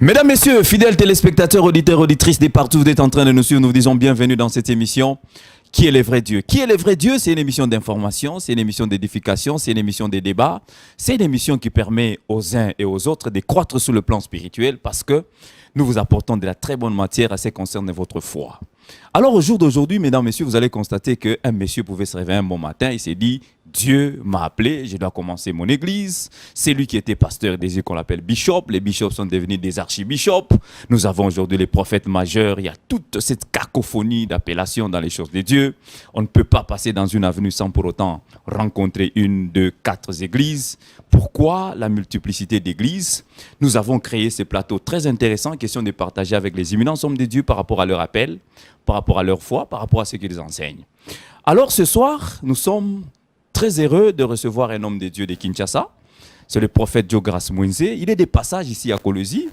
Mesdames, Messieurs, fidèles téléspectateurs, auditeurs, auditrices des partout, vous êtes en train de nous suivre, nous vous disons bienvenue dans cette émission. Qui est le vrai Dieu? Qui est le vrai Dieu? C'est une émission d'information, c'est une émission d'édification, c'est une émission de débat. C'est une émission qui permet aux uns et aux autres de croître sur le plan spirituel parce que nous vous apportons de la très bonne matière à ce qui concerne votre foi. Alors au jour d'aujourd'hui, mesdames, messieurs, vous allez constater qu'un monsieur pouvait se réveiller un bon matin, il s'est dit, Dieu m'a appelé, je dois commencer mon église. C'est lui qui était pasteur des yeux qu'on appelle bishop. Les bishops sont devenus des archibishops. Nous avons aujourd'hui les prophètes majeurs. Il y a toute cette cacophonie d'appellations dans les choses de Dieu. On ne peut pas passer dans une avenue sans pour autant rencontrer une, deux, quatre églises. Pourquoi la multiplicité d'églises? Nous avons créé ce plateau très intéressant, question de partager avec les éminents hommes de Dieu par rapport à leur appel, par rapport à leur foi, par rapport à ce qu'ils enseignent. Alors ce soir, nous sommes très heureux de recevoir un homme de Dieu de Kinshasa. C'est le prophète Diogras Mwenze. Il est de passage ici à Colosi.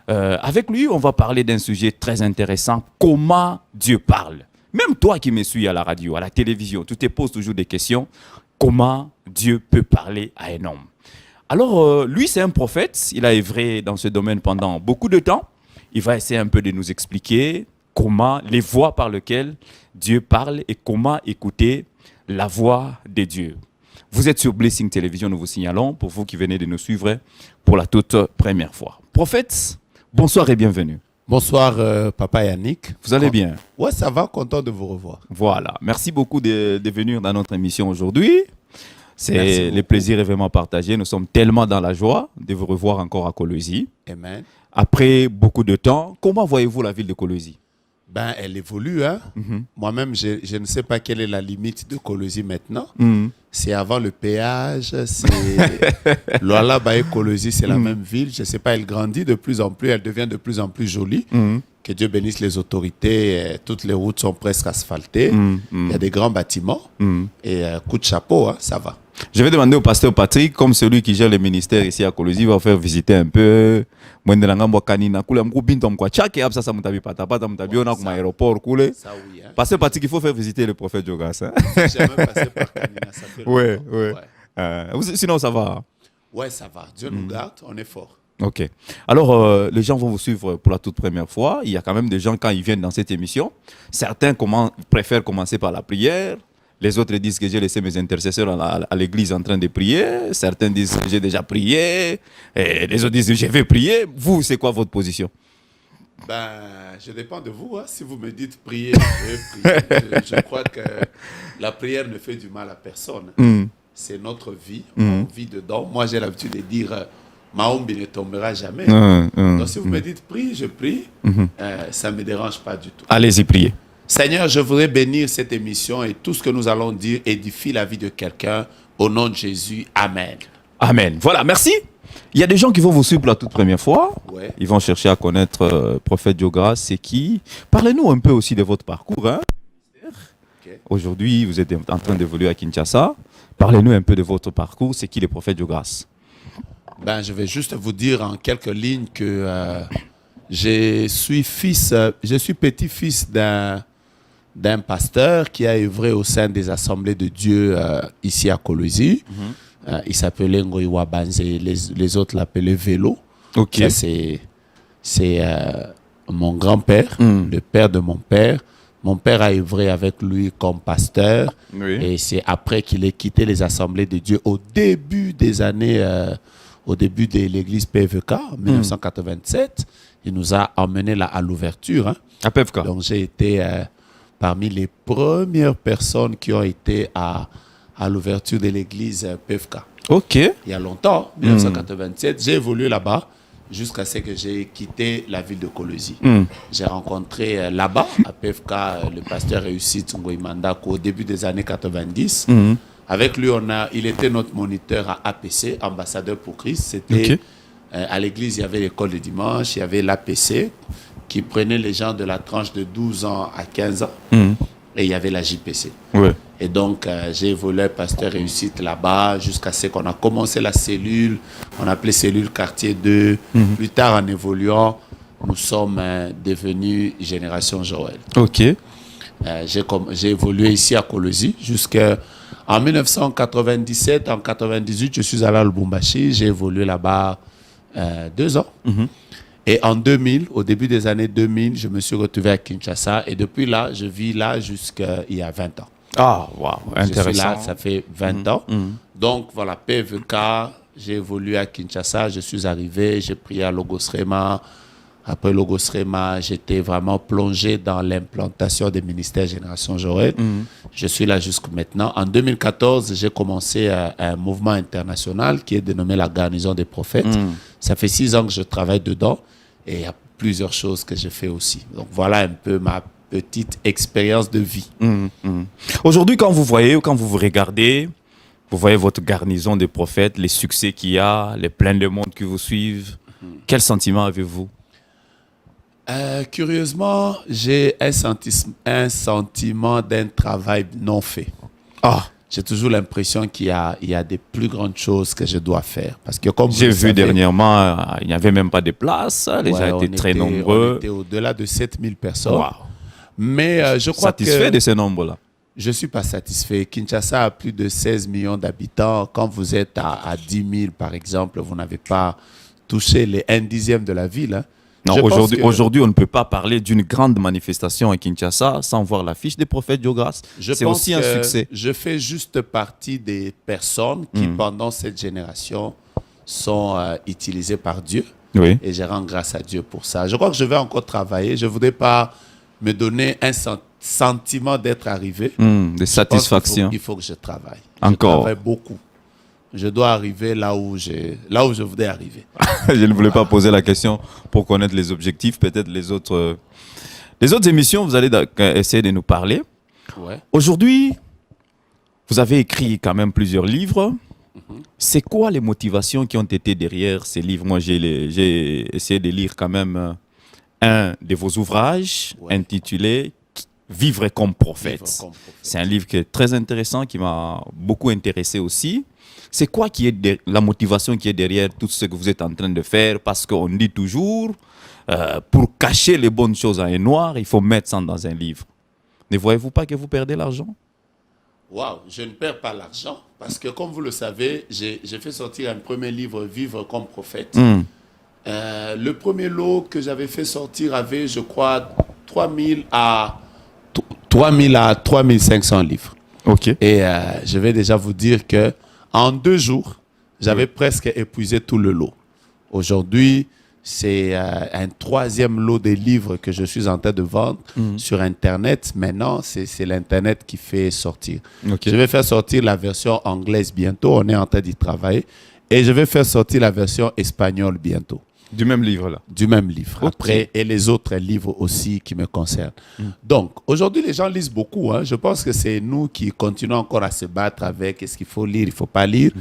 Avec lui, on va parler d'un sujet très intéressant. Comment Dieu parle? Même toi qui me suis à la radio, à la télévision, tu te poses toujours des questions. Comment Dieu peut parler à un homme? Alors, lui, c'est un prophète. Il a œuvré dans ce domaine pendant beaucoup de temps. Il va essayer un peu de nous expliquer comment, les voies par lesquelles Dieu parle et comment écouter la voix de Dieu. Vous êtes sur Blessing Télévision, nous vous signalons, pour vous qui venez de nous suivre pour la toute première fois. Prophète, bonsoir et bienvenue. Bonsoir, Papa Yannick. Vous allez bien? Ouais, ça va, content de vous revoir. Voilà, merci beaucoup de venir dans notre émission aujourd'hui. C'est le plaisir est vraiment partagé. Nous sommes tellement dans la joie de vous revoir encore à Colosi. Amen. Après beaucoup de temps, comment voyez-vous la ville de Colosi? Ben, elle évolue, hein. Moi-même, je ne sais pas quelle est la limite de Colosi maintenant. C'est avant le péage, c'est Loala Baye Colosi, c'est la même ville. Je ne sais pas, elle grandit de plus en plus, elle devient de plus en plus jolie. Que Dieu bénisse les autorités, toutes les routes sont presque asphaltées. Il y a des grands bâtiments et coup de chapeau, hein, ça va. Je vais demander au pasteur Patrick, comme celui qui gère le ministère ici à Colosi, va faire visiter un peu. Pasteur Patrick, il faut faire visiter le prophète Diogras. Hein? Jamais passé par Kanina, ça fait ouais. Sinon, ça va. Ouais, ça va. Dieu nous garde, on est fort. Ok. Alors, les gens vont vous suivre pour la toute première fois. Il y a quand même des gens, quand ils viennent dans cette émission, certains préfèrent commencer par la prière. Les autres disent que j'ai laissé mes intercesseurs à l'église en train de prier. Certains disent que j'ai déjà prié. Et les autres disent que je vais prier. Vous, c'est quoi votre position? Ben, je dépends de vous. Hein. Si vous me dites prier, je vais prier. Je crois que la prière ne fait du mal à personne. C'est notre vie. On vit dedans. Moi, j'ai l'habitude de dire Mahombi ne tombera jamais. Donc, si vous me dites prie, je prie. Ça ne me dérange pas du tout. Allez-y, priez. Seigneur, je voudrais bénir cette émission et tout ce que nous allons dire édifie la vie de quelqu'un. Au nom de Jésus, Amen. Amen. Voilà, merci. Il y a des gens qui vont vous suivre pour la toute première fois. Ouais. Ils vont chercher à connaître prophète Diogras, c'est qui. Parlez-nous un peu aussi de votre parcours. Hein? Okay. Aujourd'hui, vous êtes en train d'évoluer à Kinshasa. Parlez-nous un peu de votre parcours. C'est qui le prophète Diogras? Ben, je vais juste vous dire en quelques lignes que je suis petit-fils d'un pasteur qui a œuvré au sein des Assemblées de Dieu ici à Colosi. Il s'appelait Ngoïwa Banze, les autres l'appelaient Vélo. Okay. C'est mon grand-père, le père de mon père. Mon père a œuvré avec lui comme pasteur. Oui. Et c'est après qu'il ait quitté les Assemblées de Dieu au début des années, au début de l'église PVK, en 1987. Il nous a emmenés là à l'ouverture. Hein. À PVK. Donc j'ai été parmi les premières personnes qui ont été à l'ouverture de l'église PVK. Ok. Il y a longtemps, 1987, j'ai évolué là-bas jusqu'à ce que j'ai quitté la ville de Colosi. J'ai rencontré là-bas, à PVK, le pasteur Réussite Ngoïmandako au début des années 90. Avec lui, il était notre moniteur à APC, ambassadeur pour Christ. C'était à l'église, il y avait l'école de dimanche, il y avait l'APC qui prenait les gens de la tranche de 12 ans à 15 ans. Et il y avait la JPC. Ouais. Et donc, j'ai évolué pasteur Réussite là-bas jusqu'à ce qu'on a commencé la cellule. On appelait cellule quartier 2. Plus tard, en évoluant, nous sommes devenus Génération Joël. Ok. J'ai évolué ici à Colosi jusqu'en 1997. En 98, je suis allé à Lubumbashi. J'ai évolué là-bas 2 ans. Et en 2000, au début des années 2000, je me suis retrouvé à Kinshasa. Et depuis là, je vis là jusqu'il y a 20 ans. Ah, waouh, intéressant. Je suis là, ça fait 20 ans. Donc, voilà, PVK, j'ai évolué à Kinshasa. Je suis arrivé, j'ai prié à Logos Rema. Après Logos Rema, j'étais vraiment plongé dans l'implantation des ministères Génération Joël. Je suis là jusqu'à maintenant. En 2014, j'ai commencé un mouvement international qui est dénommé la Garnison des Prophètes. Ça fait 6 ans que je travaille dedans et il y a plusieurs choses que j'ai fait aussi. Donc voilà un peu ma petite expérience de vie. Aujourd'hui, quand vous voyez ou quand vous vous regardez, vous voyez votre garnison des prophètes, les succès qu'il y a, les pleins de monde qui vous suivent, quel sentiment avez-vous? Curieusement, j'ai un sentiment d'un travail non fait. J'ai toujours l'impression qu'il y a des plus grandes choses que je dois faire. Parce que comme j'ai vu dernièrement, il n'y avait même pas de place. Les gens étaient très nombreux. On était au-delà de 7000 personnes. Wow. Mais je crois satisfait de ces nombres-là? Je ne suis pas satisfait. Kinshasa a plus de 16 millions d'habitants. Quand vous êtes à 10 000, par exemple, vous n'avez pas touché les 1/10 de la ville. Hein. Non, aujourd'hui, on ne peut pas parler d'une grande manifestation à Kinshasa sans voir l'affiche des prophètes Diogras. C'est aussi un succès. Je fais juste partie des personnes qui, pendant cette génération, sont utilisées par Dieu. Oui. Et je rends grâce à Dieu pour ça. Je crois que je vais encore travailler. Je ne voudrais pas me donner un sentiment d'être arrivé. De satisfaction. Il faut que je travaille. Encore. Je travaille beaucoup. Je dois arriver là où je voudrais arriver. Je ne voulais pas poser la question pour connaître les objectifs. Peut-être les autres émissions, vous allez essayer de nous parler. Ouais. Aujourd'hui, vous avez écrit quand même plusieurs livres. C'est quoi les motivations qui ont été derrière ces livres? Moi, j'ai essayé de lire quand même un de vos ouvrages intitulé Vivre comme prophète. C'est un livre qui est très intéressant, qui m'a beaucoup intéressé aussi. C'est quoi qui est la motivation qui est derrière tout ce que vous êtes en train de faire? Parce qu'on dit toujours, pour cacher les bonnes choses à un noir, il faut mettre ça dans un livre. Ne voyez-vous pas que vous perdez l'argent? Waouh, je ne perds pas l'argent. Parce que comme vous le savez, j'ai fait sortir un premier livre, Vivre comme prophète. Le premier lot que j'avais fait sortir avait, je crois, 3000 à 3500 livres. Ok. Et je vais déjà vous dire que en 2 jours, j'avais presque épuisé tout le lot. Aujourd'hui, c'est un 3e lot de livres que je suis en train de vendre sur Internet. Maintenant, c'est l'Internet qui fait sortir. Okay. Je vais faire sortir la version anglaise bientôt. On est en train d'y travailler. Et je vais faire sortir la version espagnole bientôt. Du même livre, là? Du même livre. Okay. Après, et les autres livres aussi qui me concernent. Donc, aujourd'hui, les gens lisent beaucoup. Hein. Je pense que c'est nous qui continuons encore à se battre avec est-ce qu'il faut lire, il ne faut pas lire.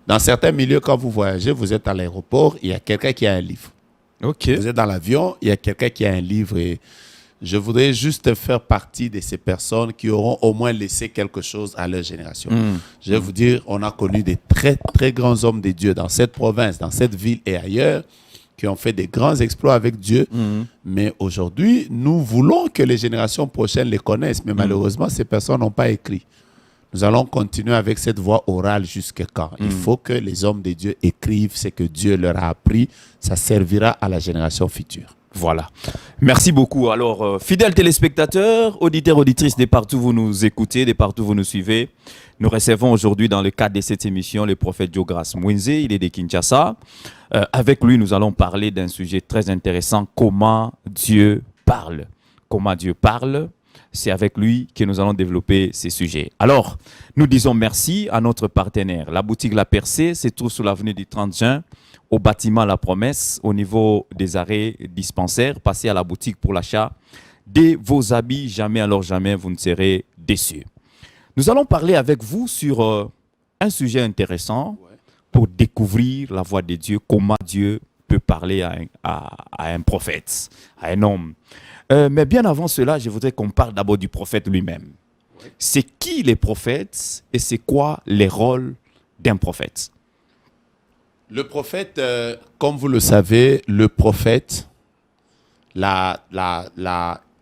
Dans certains milieux, quand vous voyagez, vous êtes à l'aéroport, il y a quelqu'un qui a un livre. Okay. Vous êtes dans l'avion, il y a quelqu'un qui a un livre. Et je voudrais juste faire partie de ces personnes qui auront au moins laissé quelque chose à leur génération. Je vais vous dire, on a connu des très, très grands hommes de Dieu dans cette province, dans cette ville et ailleurs, qui ont fait des grands exploits avec Dieu. Mais aujourd'hui, nous voulons que les générations prochaines les connaissent. Mais malheureusement, ces personnes n'ont pas écrit. Nous allons continuer avec cette voie orale jusqu'à quand? Il faut que les hommes de Dieu écrivent ce que Dieu leur a appris. Ça servira à la génération future. Voilà. Merci beaucoup. Alors, fidèles téléspectateurs, auditeurs, auditrices, de partout vous nous écoutez, de partout vous nous suivez, nous recevons aujourd'hui dans le cadre de cette émission le prophète Diogras Mwinze, il est de Kinshasa. Avec lui, nous allons parler d'un sujet très intéressant, comment Dieu parle. Comment Dieu parle, c'est avec lui que nous allons développer ces sujets. Alors, nous disons merci à notre partenaire. La boutique La Percée se trouve sur l'avenue du 30 juin, au bâtiment La Promesse, au niveau des arrêts dispensaires. Passez à la boutique pour l'achat de vos habits. Jamais, alors jamais, vous ne serez déçus. Nous allons parler avec vous sur un sujet intéressant pour découvrir la voix de Dieu, comment Dieu peut parler à un prophète, à un homme. Mais bien avant cela, je voudrais qu'on parle d'abord du prophète lui-même. C'est qui les prophètes et c'est quoi les rôles d'un prophète? Le prophète, comme vous le savez, le prophète, il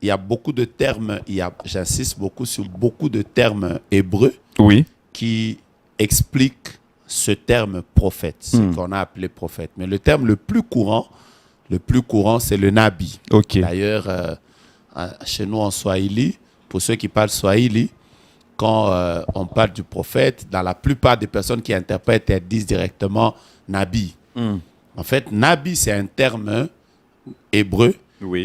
y a beaucoup de termes, j'insiste beaucoup sur beaucoup de termes hébreux qui expliquent ce terme prophète, ce qu'on a appelé prophète. Mais le terme le plus courant, Le plus courant, c'est le Nabi. Ok. D'ailleurs, chez nous en Swahili, pour ceux qui parlent Swahili, quand on parle du prophète, dans la plupart des personnes qui interprètent, elles disent directement Nabi. En fait, Nabi, c'est un terme hébreu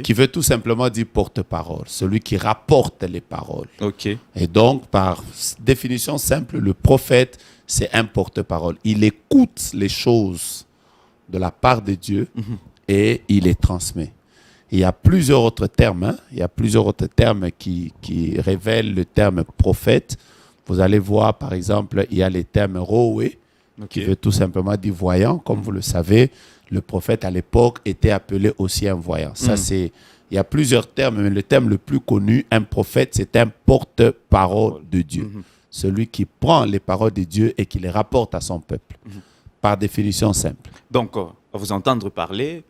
qui veut tout simplement dire porte-parole, celui qui rapporte les paroles. Ok. Et donc, par définition simple, le prophète, c'est un porte-parole. Il écoute les choses de la part de Dieu et il les transmet. Il y a plusieurs autres termes, il y a plusieurs autres termes qui révèlent le terme prophète. Vous allez voir, par exemple, il y a les termes roé, qui veut tout simplement dire voyant. Comme vous le savez, le prophète à l'époque était appelé aussi un voyant. Ça, il y a plusieurs termes, mais le terme le plus connu, un prophète, c'est un porte-parole de Dieu. Celui qui prend les paroles de Dieu et qui les rapporte à son peuple. Par définition simple. Donc, à vous entendre parler,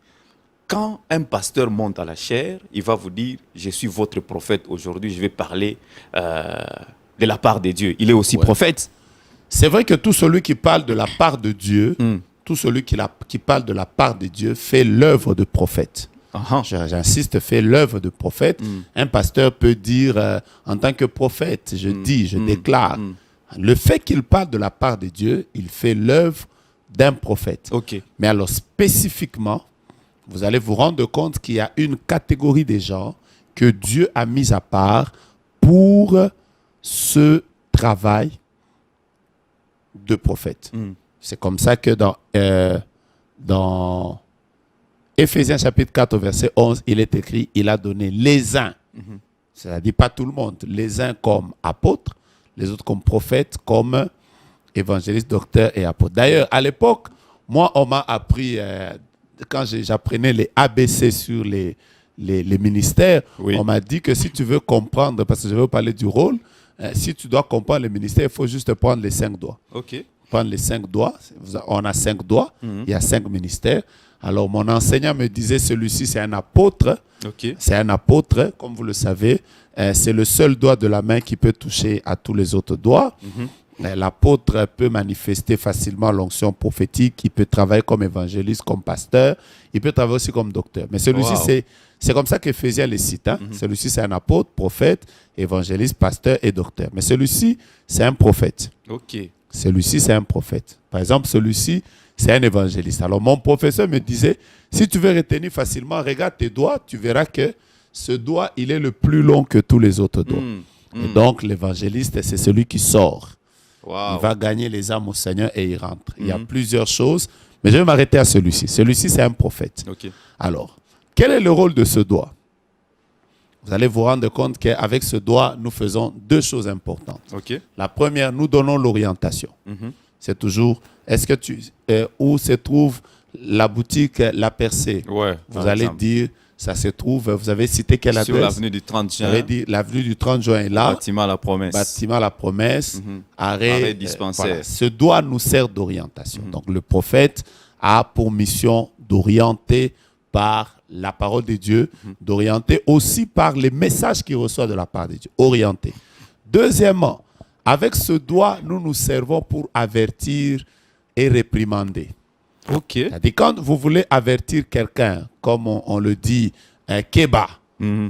quand un pasteur monte à la chaire, il va vous dire « Je suis votre prophète aujourd'hui, je vais parler de la part de Dieu ». Il est aussi prophète. C'est vrai que tout celui qui parle de la part de Dieu, tout celui qui parle de la part de Dieu fait l'œuvre de prophète. J'insiste, fait l'œuvre de prophète. Un pasteur peut dire en tant que prophète, je dis, je déclare. Le fait qu'il parle de la part de Dieu, il fait l'œuvre d'un prophète. Mais alors spécifiquement, vous allez vous rendre compte qu'il y a une catégorie des gens que Dieu a mis à part pour ce travail de prophète. C'est comme ça que dans Éphésiens chapitre 4 verset 11, il est écrit, il a donné les uns, c'est-à-dire pas tout le monde, les uns comme apôtres, les autres comme prophètes, comme évangélistes, docteurs et apôtres. D'ailleurs, à l'époque, moi, on m'a appris... quand j'apprenais les ABC sur les ministères, on m'a dit que si tu veux comprendre, parce que je vais vous parler du rôle, si tu dois comprendre les ministères, il faut juste prendre les 5 doigts. Prendre les 5 doigts, on a 5 doigts, il y a 5 ministères. Alors mon enseignant me disait, celui-ci c'est un apôtre, c'est un apôtre, comme vous le savez, c'est le seul doigt de la main qui peut toucher à tous les autres doigts. L'apôtre peut manifester facilement l'onction prophétique, il peut travailler comme évangéliste, comme pasteur, il peut travailler aussi comme docteur. Mais celui-ci, c'est comme ça qu'Éphésiens les cite. Celui-ci, c'est un apôtre, prophète, évangéliste, pasteur et docteur. Mais celui-ci, c'est un prophète. Celui-ci, c'est un prophète. Par exemple, celui-ci, c'est un évangéliste. Alors, mon professeur me disait, si tu veux retenir facilement, regarde tes doigts, tu verras que ce doigt, il est le plus long que tous les autres doigts. Et donc, l'évangéliste, c'est celui qui sort. Il va gagner les âmes au Seigneur et il rentre. Il y a plusieurs choses, mais je vais m'arrêter à celui-ci. Celui-ci, c'est un prophète. Alors, quel est le rôle de ce doigt? Vous allez vous rendre compte qu'avec ce doigt, nous faisons 2 choses importantes. La première, nous donnons l'orientation. C'est toujours, où se trouve la boutique La Percée? Vous allez dire, ça se trouve, vous avez cité quelle adresse? Sur l'avenue du 30 juin. Vous avez dit, l'avenue du 30 juin est là. Bâtiment La Promesse. Bâtiment La Promesse. Arrêt dispensaire. Voilà. Ce doigt nous sert d'orientation. Donc le prophète a pour mission d'orienter par la parole de Dieu, d'orienter aussi par les messages qu'il reçoit de la part de Dieu. Orienter. Deuxièmement, avec ce doigt, nous nous servons pour avertir et réprimander. C'est-à-dire, quand vous voulez avertir quelqu'un, comme on le dit, Keba,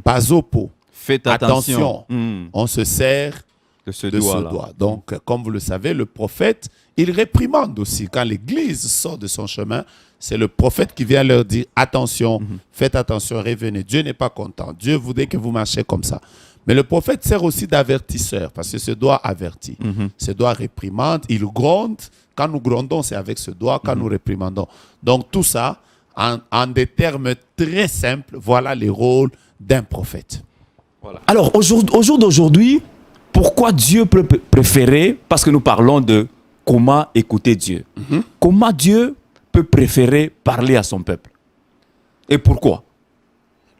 Pazopo, faites attention, on se sert de ce doigt. Donc, comme vous le savez, le prophète, il réprimande aussi. Quand l'Église sort de son chemin, c'est le prophète qui vient leur dire, attention, faites attention, revenez. Dieu n'est pas content. Dieu voudrait que vous marchiez comme ça. Mais le prophète sert aussi d'avertisseur, parce que ce doigt avertit. Ce doigt réprimande, il gronde. Quand nous grondons, c'est avec ce doigt. Quand nous réprimandons. Donc tout ça, en des termes très simples, voilà les rôles d'un prophète. Alors, au jour d'aujourd'hui, pourquoi Dieu peut préférer, parce que nous parlons de comment écouter Dieu. Comment Dieu peut préférer parler à son peuple? Et pourquoi?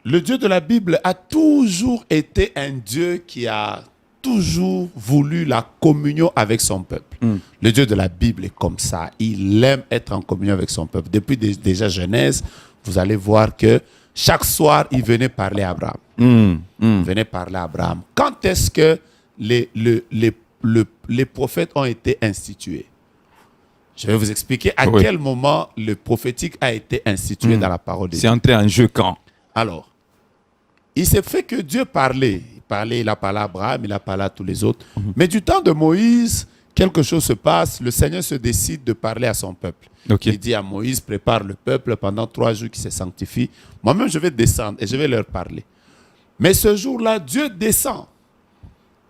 Le Dieu de la Bible a toujours été un Dieu qui a toujours voulu la communion avec son peuple. Le Dieu de la Bible est comme ça. Il aime être en communion avec son peuple. Depuis déjà Genèse, vous allez voir que chaque soir, il venait parler à Abraham. Il venait parler à Abraham. Quand est-ce que les prophètes ont été institués? Je vais vous expliquer à quel moment le prophétique a été institué dans la parole de Dieu. C'est entré en jeu quand? Alors, il s'est fait que Dieu parlait. Il a parlé à Abraham, il a parlé à tous les autres. Mais du temps de Moïse, quelque chose se passe. Le Seigneur se décide de parler à son peuple. Il dit à Moïse, prépare le peuple pendant 3 jours qui se sanctifie. Moi-même, je vais descendre et je vais leur parler. Mais ce jour-là, Dieu descend.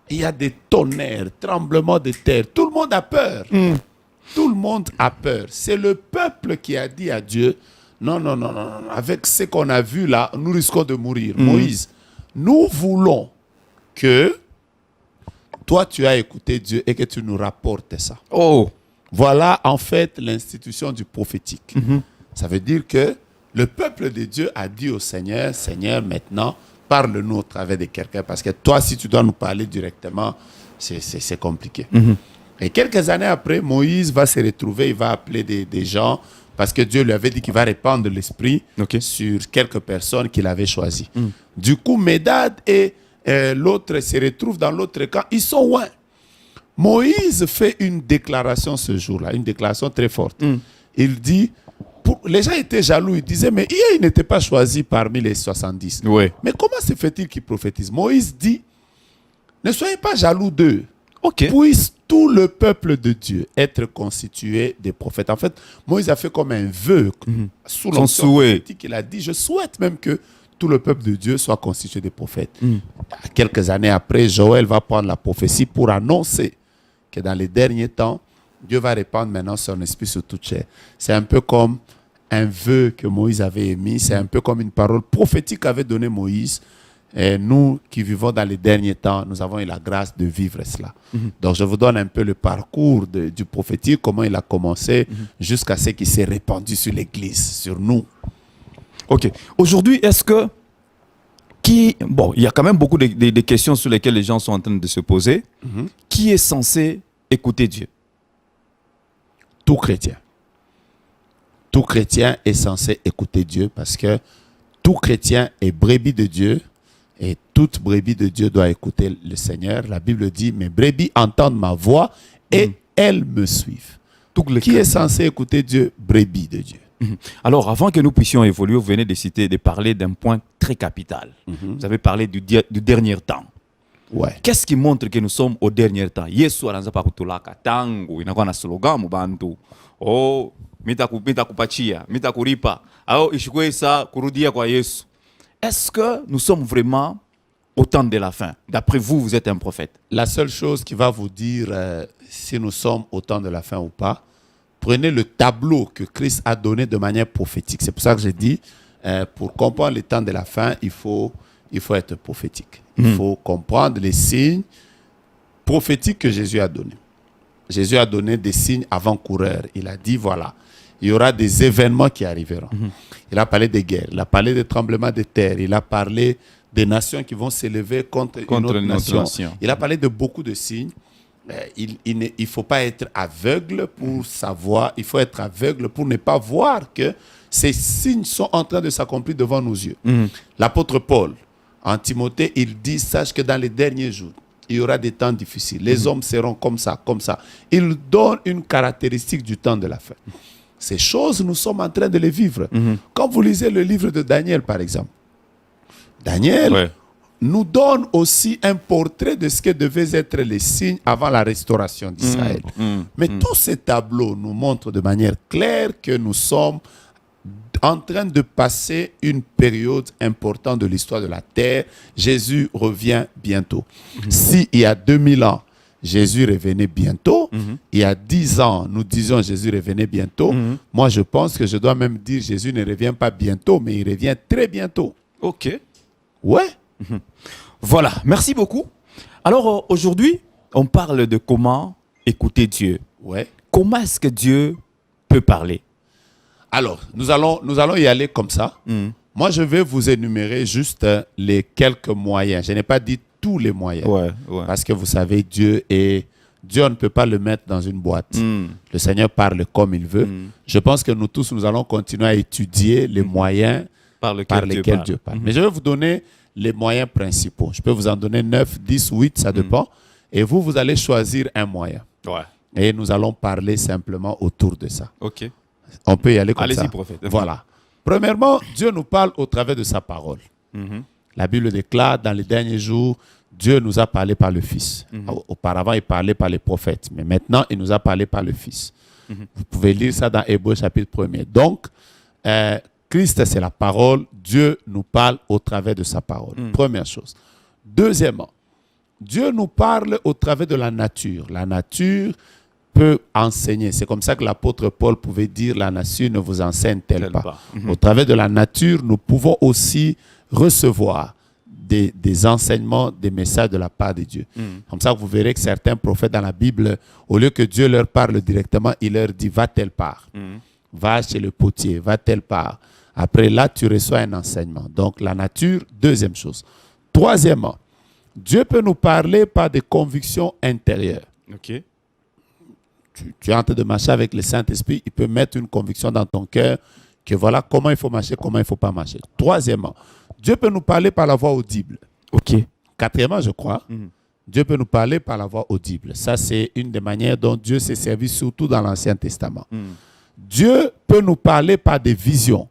Il y a des tonnerres, tremblements de terre. Tout le monde a peur. Tout le monde a peur. C'est le peuple qui a dit à Dieu, non, avec ce qu'on a vu là, nous risquons de mourir. Moïse, nous voulons que toi, tu as écouté Dieu et que tu nous rapportes ça. Voilà en fait l'institution du prophétique. Ça veut dire que le peuple de Dieu a dit au Seigneur, Seigneur, maintenant, parle-nous au travers de quelqu'un, parce que toi, si tu dois nous parler directement, c'est compliqué. Et quelques années après, Moïse va se retrouver, il va appeler des gens, parce que Dieu lui avait dit qu'il va répandre l'esprit sur quelques personnes qu'il avait choisies. Du coup, Médad et l'autre se retrouvent dans l'autre camp, ils sont loin. Moïse fait une déclaration ce jour-là, une déclaration très forte. Il dit, les gens étaient jaloux, ils disaient, mais il n'était pas choisi parmi les 70. Mais comment se fait-il qu'il prophétise? Moïse dit, ne soyez pas jaloux d'eux. Puisse tout le peuple de Dieu être constitué des prophètes. En fait, Moïse a fait comme un vœu sous l'onction prophétique. Il a dit, je souhaite même que tout le peuple de Dieu soit constitué des prophètes. Quelques années après, Joël va prendre la prophétie pour annoncer que dans les derniers temps, Dieu va répandre maintenant son esprit sur toute chair. C'est un peu comme un vœu que Moïse avait émis, c'est un peu comme une parole prophétique qu'avait donnée Moïse. Et nous qui vivons dans les derniers temps, nous avons eu la grâce de vivre cela. Donc je vous donne un peu le parcours du prophétique, comment il a commencé jusqu'à ce qu'il s'est répandu sur l'Église, sur nous. Aujourd'hui, est-ce que il y a quand même beaucoup de questions sur lesquelles les gens sont en train de se poser. Qui est censé écouter Dieu? Tout chrétien. Tout chrétien est censé écouter Dieu, parce que tout chrétien est brebis de Dieu et toute brebis de Dieu doit écouter le Seigneur. La Bible dit, mes brebis entendent ma voix et elles me suivent. Qui est censé écouter Dieu? Brebis de Dieu. Alors, avant que nous puissions évoluer, vous venez de parler d'un point très capital. Vous avez parlé du dernier temps. Qu'est-ce qui montre que nous sommes au dernier temps? Yesu anaanza kutulaka tangu inakuwa na slogan mubantu. Mitakupatia, mitakuripa. Au ishikwe sa kurudia kwa Yesu. Est-ce que nous sommes vraiment au temps de la fin? D'après vous, vous êtes un prophète. La seule chose qui va vous dire si nous sommes au temps de la fin ou pas, prenez le tableau que Christ a donné de manière prophétique. C'est pour ça que j'ai dit, pour comprendre le temps de la fin, il faut être prophétique. Il faut comprendre les signes prophétiques que Jésus a donnés. Jésus a donné des signes avant-coureurs. Il a dit, voilà, il y aura des événements qui arriveront. Il a parlé des guerres, il a parlé des tremblements de terre, il a parlé des nations qui vont s'élever contre une autre nation. Il a parlé de beaucoup de signes. Il ne faut pas être aveugle pour savoir, il faut être aveugle pour ne pas voir que ces signes sont en train de s'accomplir devant nos yeux. L'apôtre Paul, en Timothée, il dit, sache que dans les derniers jours, il y aura des temps difficiles. Les hommes seront comme ça, comme ça. Il donne une caractéristique du temps de la fin. Ces choses, nous sommes en train de les vivre. Quand vous lisez le livre de Daniel, par exemple, Daniel nous donne aussi un portrait de ce que devaient être les signes avant la restauration d'Israël. Mais tous ces tableaux nous montrent de manière claire que nous sommes en train de passer une période importante de l'histoire de la terre. Jésus revient bientôt. Si il y a 2000 ans, Jésus revenait bientôt, il y a 10 ans, nous disions Jésus revenait bientôt. Moi, je pense que je dois même dire Jésus ne revient pas bientôt, mais il revient très bientôt. Voilà, merci beaucoup. Alors, aujourd'hui, on parle de comment écouter Dieu. Comment est-ce que Dieu peut parler? Alors, nous allons y aller comme ça. Moi, je vais vous énumérer juste les quelques moyens. Je n'ai pas dit tous les moyens. Parce que vous savez, Dieu, on ne peut pas le mettre dans une boîte. Le Seigneur parle comme il veut. Je pense que nous tous, nous allons continuer à étudier les moyens par lesquels Dieu parle. Mais je vais vous donner les moyens principaux. Je peux vous en donner 9, 10, 8, ça dépend. Et vous allez choisir un moyen. Et nous allons parler simplement autour de ça. Ok. On peut y aller comme ça. Allez-y, prophète. Voilà. Premièrement, Dieu nous parle au travers de sa parole. Mhm. La Bible déclare, dans les derniers jours, Dieu nous a parlé par le Fils. Auparavant, il parlait par les prophètes. Mais maintenant, il nous a parlé par le Fils. Vous pouvez lire ça dans Hébreux chapitre 1er. Donc, Christ, c'est la parole. Dieu nous parle au travers de sa parole. Première chose. Deuxièmement, Dieu nous parle au travers de la nature. La nature peut enseigner. C'est comme ça que l'apôtre Paul pouvait dire, la nature ne vous enseigne-t-elle pas. Au travers de la nature, nous pouvons aussi recevoir des enseignements, des messages de la part de Dieu. Comme ça, vous verrez que certains prophètes dans la Bible, au lieu que Dieu leur parle directement, il leur dit, va telle part. Va chez le potier, va telle part. Après, là, tu reçois un enseignement. Donc, la nature, deuxième chose. Troisièmement, Dieu peut nous parler par des convictions intérieures. Ok. Tu es en train de marcher avec le Saint-Esprit, il peut mettre une conviction dans ton cœur que voilà comment il faut marcher, comment il ne faut pas marcher. Troisièmement, Dieu peut nous parler par la voix audible. Ok. Quatrièmement, je crois, Dieu peut nous parler par la voix audible. Ça, c'est une des manières dont Dieu s'est servi, surtout dans l'Ancien Testament. Dieu peut nous parler par des visions.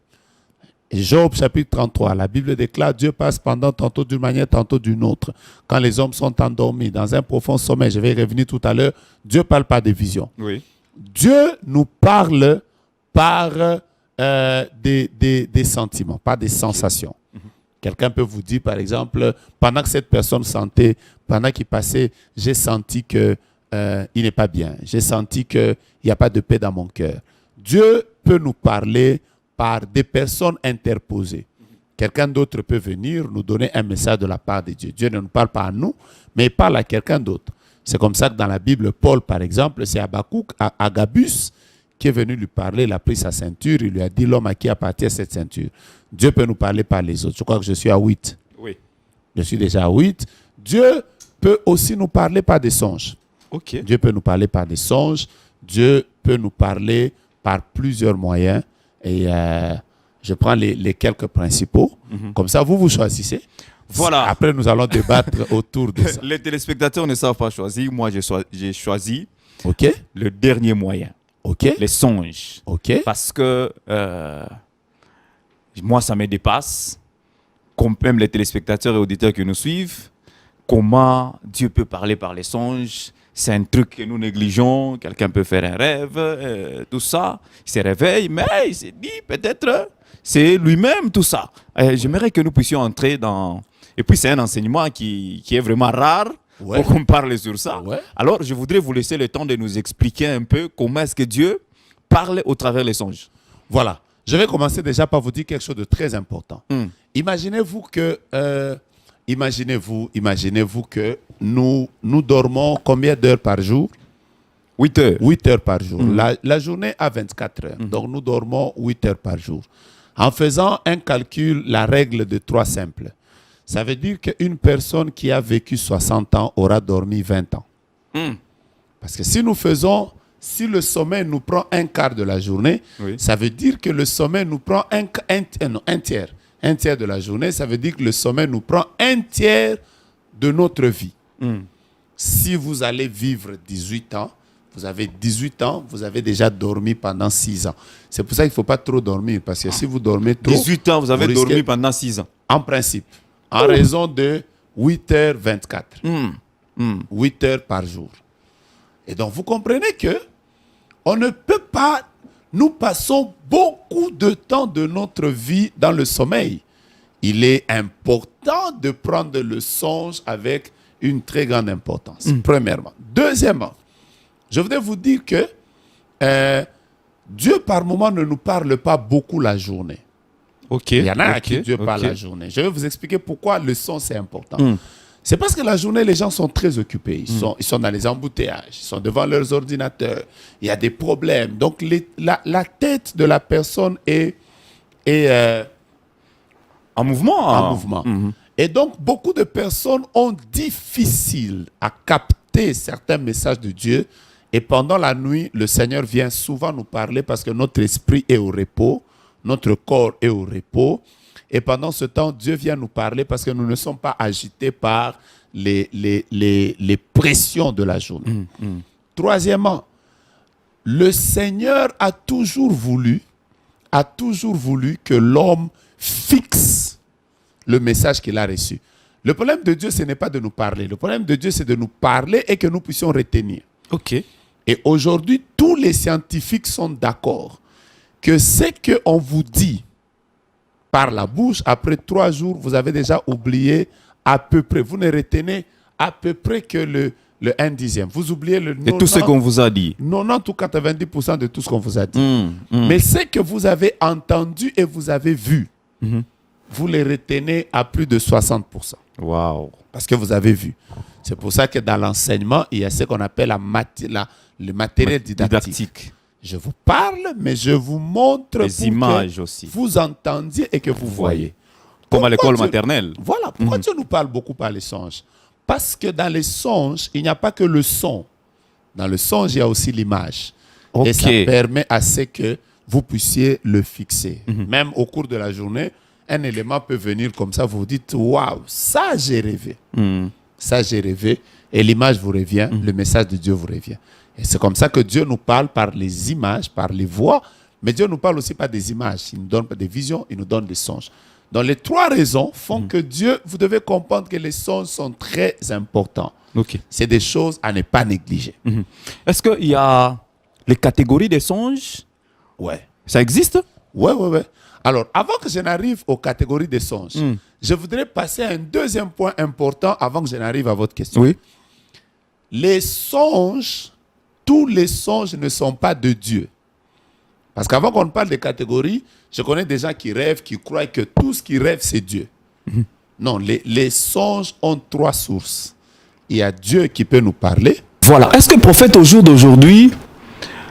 Job chapitre 33, la Bible déclare, Dieu passe pendant tantôt d'une manière, tantôt d'une autre. Quand les hommes sont endormis, dans un profond sommeil, je vais y revenir tout à l'heure, Dieu parle par des visions. Oui. Dieu nous parle par des sentiments, par des sensations. Quelqu'un peut vous dire, par exemple, pendant que cette personne sentait, pendant qu'il passait, j'ai senti qu'il n'est pas bien. J'ai senti qu'il n'y a pas de paix dans mon cœur. Dieu peut nous parler par des personnes interposées. Quelqu'un d'autre peut venir nous donner un message de la part de Dieu. Dieu ne nous parle pas à nous, mais il parle à quelqu'un d'autre. C'est comme ça que dans la Bible, Paul, par exemple, c'est Agabus qui est venu lui parler, il a pris sa ceinture, il lui a dit l'homme à qui appartient cette ceinture. Dieu peut nous parler par les autres. Je crois que je suis à 8. Oui. Je suis déjà à 8. Dieu peut aussi nous parler par des songes. Ok. Dieu peut nous parler par des songes. Dieu peut nous parler par plusieurs moyens. Et je prends les quelques principaux. Comme ça, vous choisissez. Voilà. Après, nous allons débattre autour de ça. Les téléspectateurs ne savent pas choisir. Moi, j'ai choisi OK. le dernier moyen. OK. Les songes. OK. Parce que moi, ça me dépasse. Comme même les téléspectateurs et auditeurs qui nous suivent, comment Dieu peut parler par les songes. C'est un truc que nous négligeons. Quelqu'un peut faire un rêve, tout ça. Il se réveille, mais il s'est dit peut-être c'est lui-même tout ça. J'aimerais que nous puissions entrer dans... Et puis c'est un enseignement qui est vraiment rare pour qu'on parle sur ça. Ouais. Alors je voudrais vous laisser le temps de nous expliquer un peu comment est-ce que Dieu parle au travers des songes. Voilà. Je vais commencer déjà par vous dire quelque chose de très important. Imaginez-vous que... Imaginez-vous que nous dormons combien d'heures par jour? 8 heures. 8 heures par jour. La journée a 24 heures. Donc nous dormons 8 heures par jour. En faisant un calcul, la règle de 3 simples, ça veut dire qu'une personne qui a vécu 60 ans aura dormi 20 ans. Parce que si le sommeil nous prend un quart de la journée, ça veut dire que le sommeil nous prend un tiers. Un tiers de la journée, ça veut dire que le sommeil nous prend un tiers de notre vie. Si vous allez vivre 18 ans, vous avez 18 ans, vous avez déjà dormi pendant 6 ans. C'est pour ça qu'il ne faut pas trop dormir, parce que si vous dormez trop... 18 ans, vous avez dormi pendant 6 ans. En principe, en raison de 8h24. 8 heures par jour. Et donc, vous comprenez que on ne peut pas... Nous passons beaucoup de temps de notre vie dans le sommeil. Il est important de prendre le songe avec une très grande importance, premièrement. Deuxièmement, je voudrais vous dire que Dieu, par moment, ne nous parle pas beaucoup la journée. Okay, il y en a à qui Dieu parle la journée. Je vais vous expliquer pourquoi le son, c'est important. C'est parce que la journée, les gens sont très occupés. Ils sont dans les embouteillages, ils sont devant leurs ordinateurs. Il y a des problèmes. Donc, la tête de la personne est en mouvement. En mouvement. Et donc, beaucoup de personnes ont difficile à capter certains messages de Dieu. Et pendant la nuit, le Seigneur vient souvent nous parler parce que notre esprit est au repos, notre corps est au repos. Et pendant ce temps, Dieu vient nous parler parce que nous ne sommes pas agités par les pressions de la journée. Troisièmement, Le Seigneur a toujours voulu que l'homme fixe le message qu'il a reçu. Le problème de Dieu, ce n'est pas de nous parler. Le problème de Dieu, c'est de nous parler et que nous puissions retenir. Ok. Et aujourd'hui, tous les scientifiques sont d'accord que ce qu'on vous dit par la bouche, après 3 jours, vous avez déjà oublié à peu près. Vous ne retenez à peu près que le 1 dixième. Vous oubliez le 90, Et tout ce qu'on vous a dit. 90 ou 90% de tout ce qu'on vous a dit. Mais ce que vous avez entendu et vous avez vu, vous les retenez à plus de 60%. Wow. Parce que vous avez vu. C'est pour ça que dans l'enseignement, il y a ce qu'on appelle le matériel didactique. Je vous parle, mais je vous montre les images aussi. Vous entendiez et que vous voyez. Comme à l'école maternelle. Voilà. Pourquoi Dieu nous parle beaucoup par les songes? Parce que dans les songes, il n'y a pas que le son. Dans le songe, il y a aussi l'image. Okay. Et ça permet à ce que vous puissiez le fixer. Même au cours de la journée, un élément peut venir comme ça, vous vous dites, waouh, ça j'ai rêvé. Ça j'ai rêvé. Et l'image vous revient, le message de Dieu vous revient. Et c'est comme ça que Dieu nous parle par les images, par les voix. Mais Dieu nous parle aussi par des images. Il nous donne des visions, il nous donne des songes. Donc les 3 raisons font que Dieu, vous devez comprendre que les songes sont très importants. Okay. C'est des choses à ne pas négliger. Est-ce qu'il y a les catégories des songes? Ouais. Ça existe? Ouais. Alors, avant que je n'arrive aux catégories des songes, je voudrais passer à un deuxième point important avant que je n'arrive à votre question. Oui. Les songes, tous les songes ne sont pas de Dieu. Parce qu'avant qu'on parle des catégories, je connais des gens qui rêvent, qui croient que tout ce qu'ils rêvent, c'est Dieu. Non, les songes ont 3 sources. Il y a Dieu qui peut nous parler. Voilà. Est-ce que, prophète, au jour d'aujourd'hui,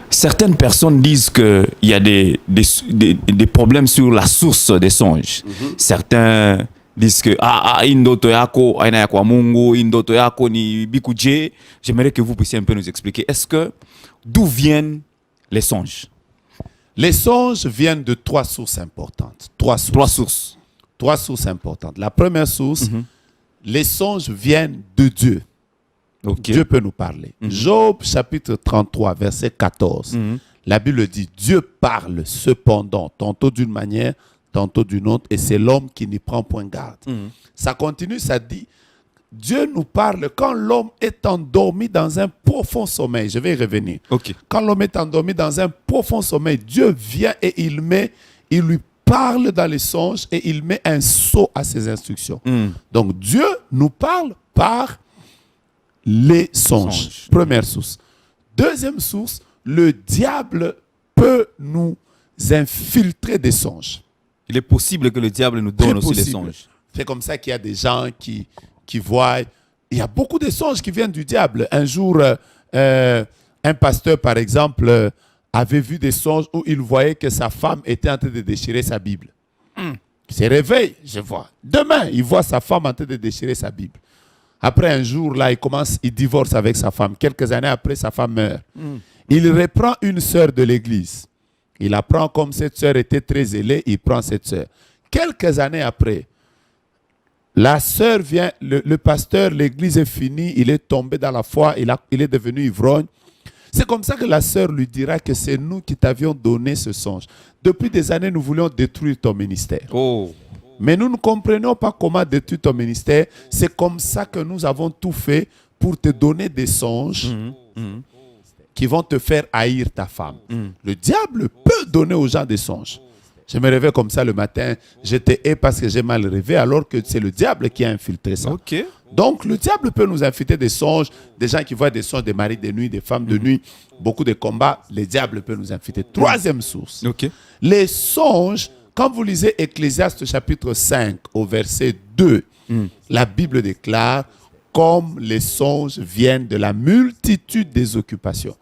certaines personnes disent qu'il y a des problèmes sur la source des songes. Certains disent que indoto yako aina ya kwa Mungu, indoto yako ni bikuje. J'aimerais que vous puissiez un peu nous expliquer. D'où viennent les songes? Les songes viennent de 3 sources importantes. 3 sources. 3 sources importantes. La première source, les songes viennent de Dieu. Okay. Dieu peut nous parler. Job chapitre 33, verset 14. La Bible dit, Dieu parle cependant, tantôt d'une manière, tantôt d'une autre, et c'est l'homme qui n'y prend point garde. Ça continue, ça dit, Dieu nous parle quand l'homme est endormi dans un profond sommeil. Je vais y revenir. Okay. Quand l'homme est endormi dans un profond sommeil, Dieu vient et il lui parle dans les songes et il met un sceau à ses instructions. Donc Dieu nous parle par les songes. Première source. Deuxième source, le diable peut nous infiltrer des songes. Il est possible que le diable nous donne aussi les songes. C'est comme ça qu'il y a des gens qui voient. Il y a beaucoup de songes qui viennent du diable. Un jour, un pasteur, par exemple, avait vu des songes où il voyait que sa femme était en train de déchirer sa Bible. Il se réveille, je vois. Demain, il voit sa femme en train de déchirer sa Bible. Après un jour, là, il divorce avec sa femme. Quelques années après, sa femme meurt. Il reprend une sœur de l'église. Il apprend comme cette sœur était très zélée, il prend cette sœur. Quelques années après, la sœur vient, le pasteur, l'église est finie, il est tombé dans la foi, il est devenu ivrogne. C'est comme ça que la sœur lui dira que c'est nous qui t'avions donné ce songe. Depuis des années, nous voulions détruire ton ministère. Mais nous ne comprenons pas comment détruire ton ministère. C'est comme ça que nous avons tout fait pour te donner des songes qui vont te faire haïr ta femme. Le diable peut donner aux gens des songes. Je me réveille comme ça le matin, je te hais parce que j'ai mal rêvé, alors que c'est le diable qui a infiltré ça. Okay. Donc le diable peut nous infiltrer des songes, des gens qui voient des songes, des maris de nuit, des femmes de nuit, beaucoup de combats, le diable peut nous infiltrer. Troisième source, les songes, quand vous lisez Ecclésiaste chapitre 5 au verset 2, la Bible déclare, comme les songes viennent de la multitude des occupations.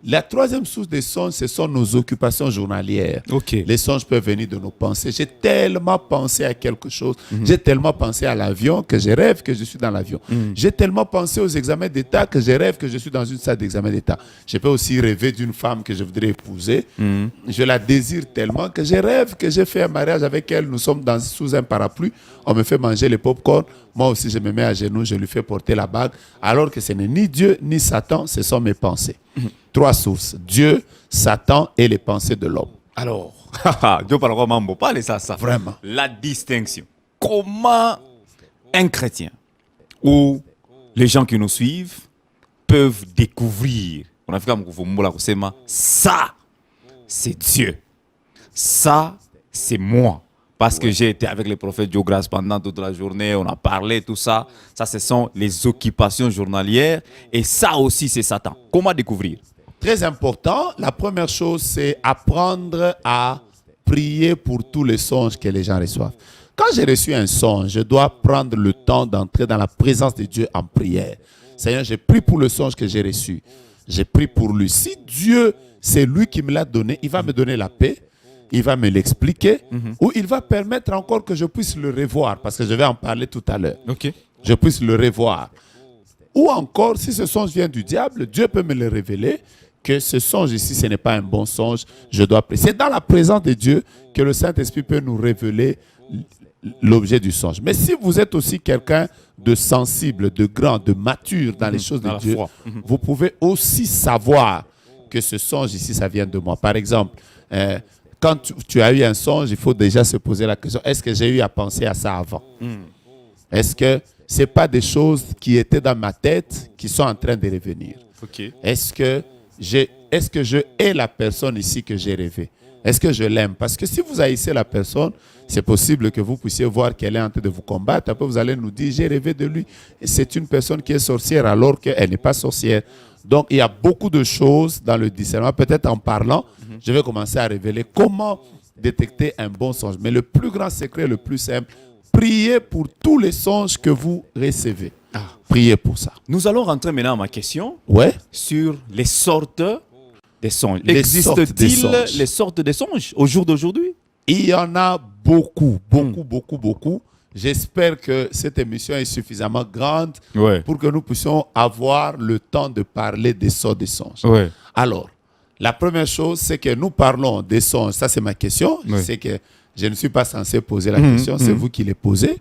La troisième source des songes, ce sont nos occupations journalières. Les songes peuvent venir de nos pensées. J'ai tellement pensé à quelque chose. J'ai tellement pensé à l'avion que je rêve que je suis dans l'avion. J'ai tellement pensé aux examens d'État que je rêve que je suis dans une salle d'examen d'État. Je peux aussi rêver d'une femme que je voudrais épouser. Je la désire tellement que je rêve que j'ai fait un mariage avec elle. Nous sommes sous un parapluie. On me fait manger les pop-corn. Moi aussi, je me mets à genoux. Je lui fais porter la bague. Alors que ce n'est ni Dieu ni Satan. Ce sont mes pensées. 3 sources. Dieu, Satan et les pensées de l'homme. Alors, Dieu parle mambo, parlez ça. Vraiment. La distinction. Comment un chrétien ou les gens qui nous suivent peuvent découvrir, ça, c'est Dieu. Ça, c'est moi. Parce que j'ai été avec le prophète Diogras pendant toute la journée, on a parlé, tout ça. Ça, ce sont les occupations journalières. Et ça aussi, c'est Satan. Comment découvrir? Très important. La première chose, c'est apprendre à prier pour tous les songes que les gens reçoivent. Quand j'ai reçu un songe, je dois prendre le temps d'entrer dans la présence de Dieu en prière. Seigneur, j'ai prié pour le songe que j'ai reçu. J'ai prié pour lui. Si Dieu, c'est lui qui me l'a donné, il va me donner la paix. Il va me l'expliquer ou il va permettre encore que je puisse le revoir parce que je vais en parler tout à l'heure. Ok. Je puisse le revoir. Ou encore, si ce songe vient du diable, Dieu peut me le révéler que ce songe ici, ce n'est pas un bon songe. Je dois prier. C'est dans la présence de Dieu que le Saint-Esprit peut nous révéler l'objet du songe. Mais si vous êtes aussi quelqu'un de sensible, de grand, de mature dans les choses de Dieu, vous pouvez aussi savoir que ce songe ici, ça vient de moi. Par exemple, quand tu as eu un songe, il faut déjà se poser la question, est-ce que j'ai eu à penser à ça avant? Est-ce que ce n'est pas des choses qui étaient dans ma tête qui sont en train de revenir? Okay. Est-ce que je hais la personne ici que j'ai rêvé? Est-ce que je l'aime? Parce que si vous haïssez la personne, c'est possible que vous puissiez voir qu'elle est en train de vous combattre. Après, vous allez nous dire, j'ai rêvé de lui. Et c'est une personne qui est sorcière alors qu'elle n'est pas sorcière. Donc, il y a beaucoup de choses dans le discernement. Peut-être en parlant, je vais commencer à révéler comment détecter un bon songe. Mais le plus grand secret, le plus simple, priez pour tous les songes que vous recevez. Priez pour ça. Nous allons rentrer maintenant à ma question sur les sortes des songes. Existe-t-il les sortes des songes au jour d'aujourd'hui? Il y en a beaucoup. J'espère que cette émission est suffisamment grande pour que nous puissions avoir le temps de parler des sortes des songes. Alors, la première chose, c'est que nous parlons des songes. Ça, c'est ma question. Je sais que je ne suis pas censé poser la question. C'est vous qui les posez.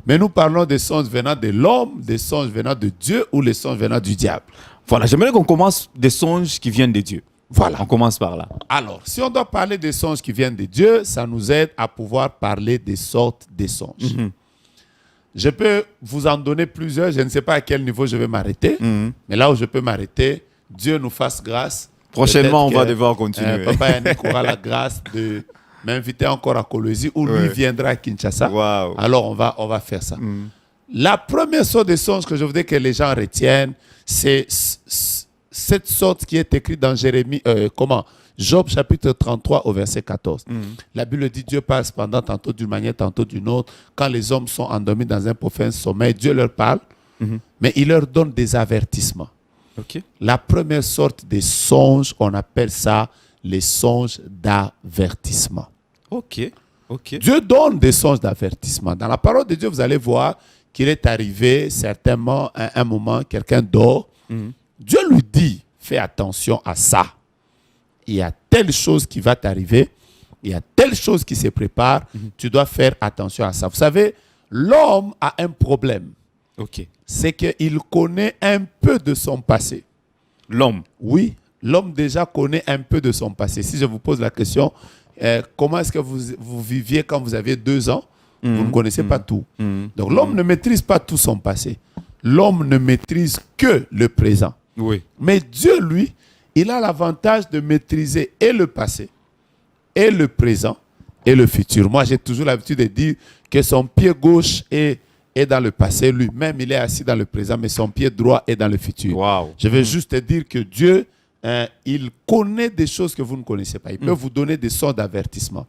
Mais nous parlons des songes venant de l'homme, des songes venant de Dieu ou les songes venant du diable. Voilà, j'aimerais qu'on commence des songes qui viennent de Dieu. Voilà. On commence par là. Alors, si on doit parler des songes qui viennent de Dieu, ça nous aide à pouvoir parler des sortes des songes. Je peux vous en donner plusieurs. Je ne sais pas à quel niveau je vais m'arrêter. Mais là où je peux m'arrêter, Dieu nous fasse grâce. Prochainement, on va devoir continuer. Papa Yannick aura la grâce de m'inviter encore à Kolwezi où lui viendra à Kinshasa. Wow. Alors, on va faire ça. La première sorte de songe que je voudrais que les gens retiennent, c'est cette sorte qui est écrite dans Job chapitre 33 au verset 14. La Bible dit Dieu parle cependant tantôt d'une manière, tantôt d'une autre. Quand les hommes sont endormis dans un profond sommeil, Dieu leur parle, mais il leur donne des avertissements. La première sorte de songes, on appelle ça les songes d'avertissement. Dieu donne des songes d'avertissement. Dans la parole de Dieu, vous allez voir qu'il est arrivé certainement à un moment, quelqu'un dort. Dieu lui dit, fais attention à ça. Il y a telle chose qui va t'arriver. Il y a telle chose qui se prépare. Tu dois faire attention à ça. Vous savez, l'homme a un problème. C'est qu'il connaît un peu de son passé. L'homme? Oui, l'homme déjà connaît un peu de son passé. Si je vous pose la question, comment est-ce que vous viviez quand vous aviez 2 ans? Vous ne connaissez pas tout. Donc l'homme ne maîtrise pas tout son passé. L'homme ne maîtrise que le présent. Mais Dieu, lui, il a l'avantage de maîtriser et le passé, et le présent, et le futur. Moi, j'ai toujours l'habitude de dire que son pied gauche est dans le passé. Lui-même, il est assis dans le présent, mais son pied droit est dans le futur. Je veux juste te dire que Dieu, il connaît des choses que vous ne connaissez pas. Il peut vous donner des sortes d'avertissement.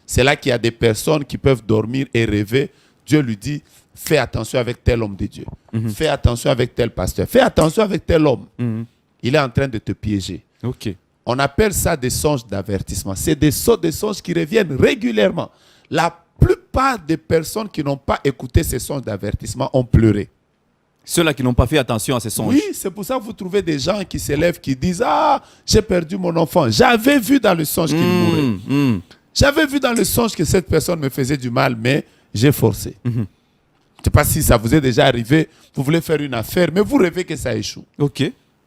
C'est là qu'il y a des personnes qui peuvent dormir et rêver. Dieu lui dit, fais attention avec tel homme de Dieu. Fais attention avec tel pasteur. Fais attention avec tel homme. Il est en train de te piéger. On appelle ça des songes d'avertissement. C'est des sortes de songes qui reviennent régulièrement. La plupart des personnes qui n'ont pas écouté ces songes d'avertissement ont pleuré. Ceux-là qui n'ont pas fait attention à ces songes. Oui, c'est pour ça que vous trouvez des gens qui s'élèvent, qui disent « Ah, j'ai perdu mon enfant. J'avais vu dans le songe qu'il mourait. J'avais vu dans le songe que cette personne me faisait du mal, mais j'ai forcé. Je ne sais pas si ça vous est déjà arrivé. Vous voulez faire une affaire, mais vous rêvez que ça échoue.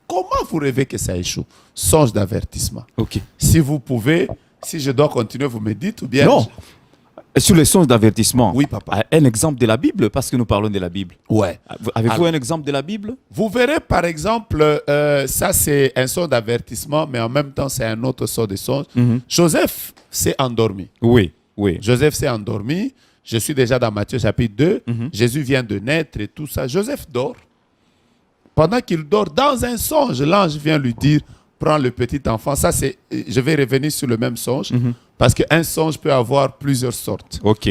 Comment vous rêvez que ça échoue? Songe d'avertissement. Ok. Si vous pouvez, si je dois continuer, vous me dites ou bien... Non. Sur les songes d'avertissement, Oui, papa. un exemple de la Bible, parce que nous parlons de la Bible. Ouais. Avez-vous Alors, un exemple de la Bible? Vous verrez, par exemple, ça c'est un songe d'avertissement, mais en même temps, c'est un autre sort de songe. Joseph s'est endormi. Oui, oui. Joseph s'est endormi. Je suis déjà dans Matthieu chapitre 2. Jésus vient de naître et tout ça. Joseph dort. Pendant qu'il dort, dans un songe, l'ange vient lui dire, prends le petit enfant. Ça, c'est, je vais revenir sur le même songe, parce qu'un songe peut avoir plusieurs sortes. Ok.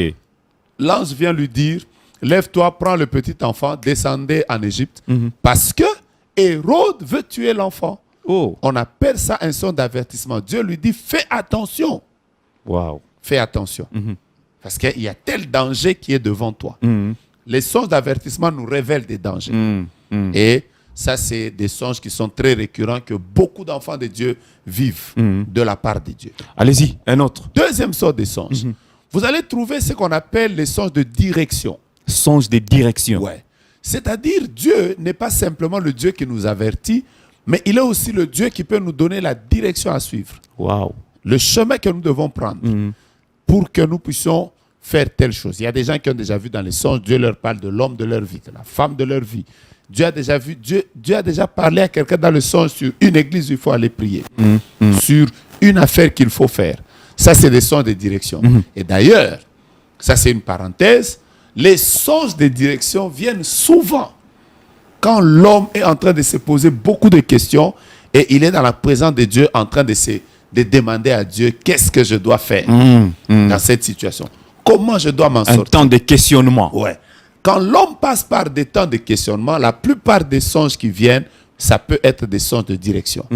L'ange vient lui dire, lève-toi, prends le petit enfant, descendez en Égypte, parce que Hérode veut tuer l'enfant. Oh. On appelle ça un songe d'avertissement. Dieu lui dit, fais attention. Wow. Fais attention. Parce qu'il y a tel danger qui est devant toi. Les songes d'avertissement nous révèlent des dangers. Et ça, c'est des songes qui sont très récurrents, que beaucoup d'enfants de Dieu vivent de la part de Dieu. Allez-y, un autre. Deuxième sorte de songes. Vous allez trouver ce qu'on appelle les songes de direction. Songe de direction. Ouais. C'est-à-dire, Dieu n'est pas simplement le Dieu qui nous avertit, mais il est aussi le Dieu qui peut nous donner la direction à suivre. Wow. Le chemin que nous devons prendre pour que nous puissions faire telle chose. Il y a des gens qui ont déjà vu dans les songes, Dieu leur parle de l'homme de leur vie, de la femme de leur vie. Dieu a déjà vu, Dieu a déjà parlé à quelqu'un dans le songe sur une église où il faut aller prier, sur une affaire qu'il faut faire. Ça, c'est des songes de direction. Et d'ailleurs, ça c'est une parenthèse, les songes de direction viennent souvent quand l'homme est en train de se poser beaucoup de questions et il est dans la présence de Dieu en train de demander à Dieu qu'est-ce que je dois faire dans cette situation. Comment je dois m'en sortir. Un temps de questionnement. Ouais. Quand l'homme passe par des temps de questionnement, la plupart des songes qui viennent, ça peut être des songes de direction.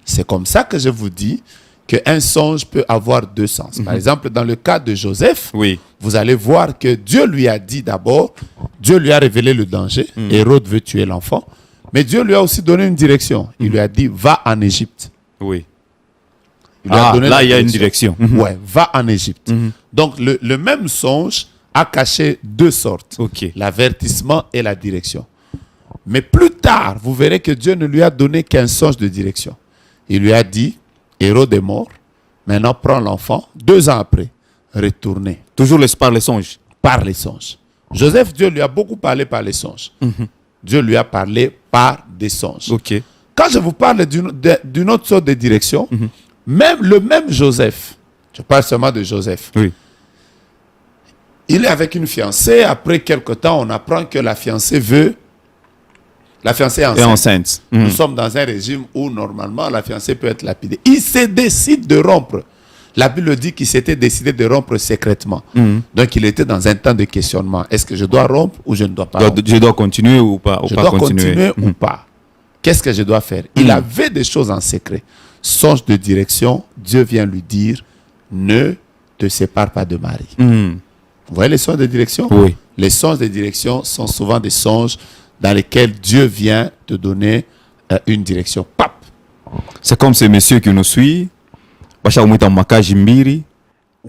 C'est comme ça que je vous dis qu'un songe peut avoir deux sens. Par exemple, dans le cas de Joseph, Oui. vous allez voir que Dieu lui a dit d'abord, Dieu lui a révélé le danger, Hérode veut tuer l'enfant, mais Dieu lui a aussi donné une direction. Il lui a dit, va en Égypte. Oui. Il lui a donné là, la il y a une direction. Ouais, va en Égypte. Donc, le même songe a caché deux sortes. Ok. L'avertissement et la direction. Mais plus tard, vous verrez que Dieu ne lui a donné qu'un songe de direction. Il lui a dit, Hérode est mort, maintenant prends l'enfant. 2 ans après, retournez. Toujours par les songes. Par les songes. Joseph, Dieu lui a beaucoup parlé par les songes. Dieu lui a parlé par des songes. Ok. Quand je vous parle d'une autre sorte de direction, même le même Joseph, je parle seulement de Joseph, Oui. il est avec une fiancée. Après quelque temps, on apprend que la fiancée veut... La fiancée est enceinte. Et enceinte. Nous sommes dans un régime où, normalement, la fiancée peut être lapidée. Il se décide de rompre. La Bible dit qu'il s'était décidé de rompre secrètement. Donc, il était dans un temps de questionnement. Est-ce que je dois rompre ou je ne dois pas rompre? Je dois continuer ou pas, Je dois continuer ou pas? Qu'est-ce que je dois faire? Il avait des choses en secret. Songe de direction, Dieu vient lui dire, ne te sépare pas de Marie. Vous voyez les songes de direction? Oui. Les songes de direction sont souvent des songes dans lesquels Dieu vient te donner une direction. Pap! C'est comme ce monsieur qui nous suit. Basha umwita makaji mbiri.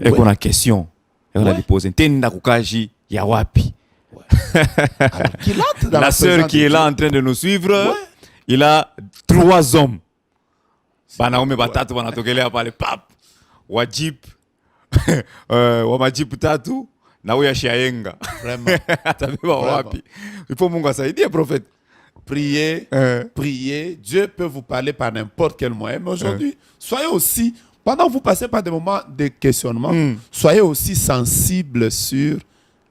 Et qu'on a question. Et on a déposé. Tenda kukaji ya wapi. Alors qu'il entre dans La sœur présence qui de est là Dieu. en train de nous suivre, Ouais. il a 3 hommes. Banaume batatu wanatokelea pale pap. Wajip. Wamajip tatu. Na huyo shayenga. Vraiment. Atabeba wapi. Il faut Mungu asaidie prophète. Priez, priez. Dieu peut vous parler par n'importe quel moyen. Mais aujourd'hui, soyez aussi, pendant que vous passez par des moments de questionnement, soyez aussi sensibles sur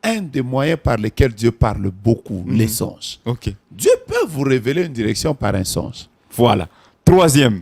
un des moyens par lesquels Dieu parle beaucoup, les songes. Ok. Dieu peut vous révéler une direction par un songe. Voilà. 3e.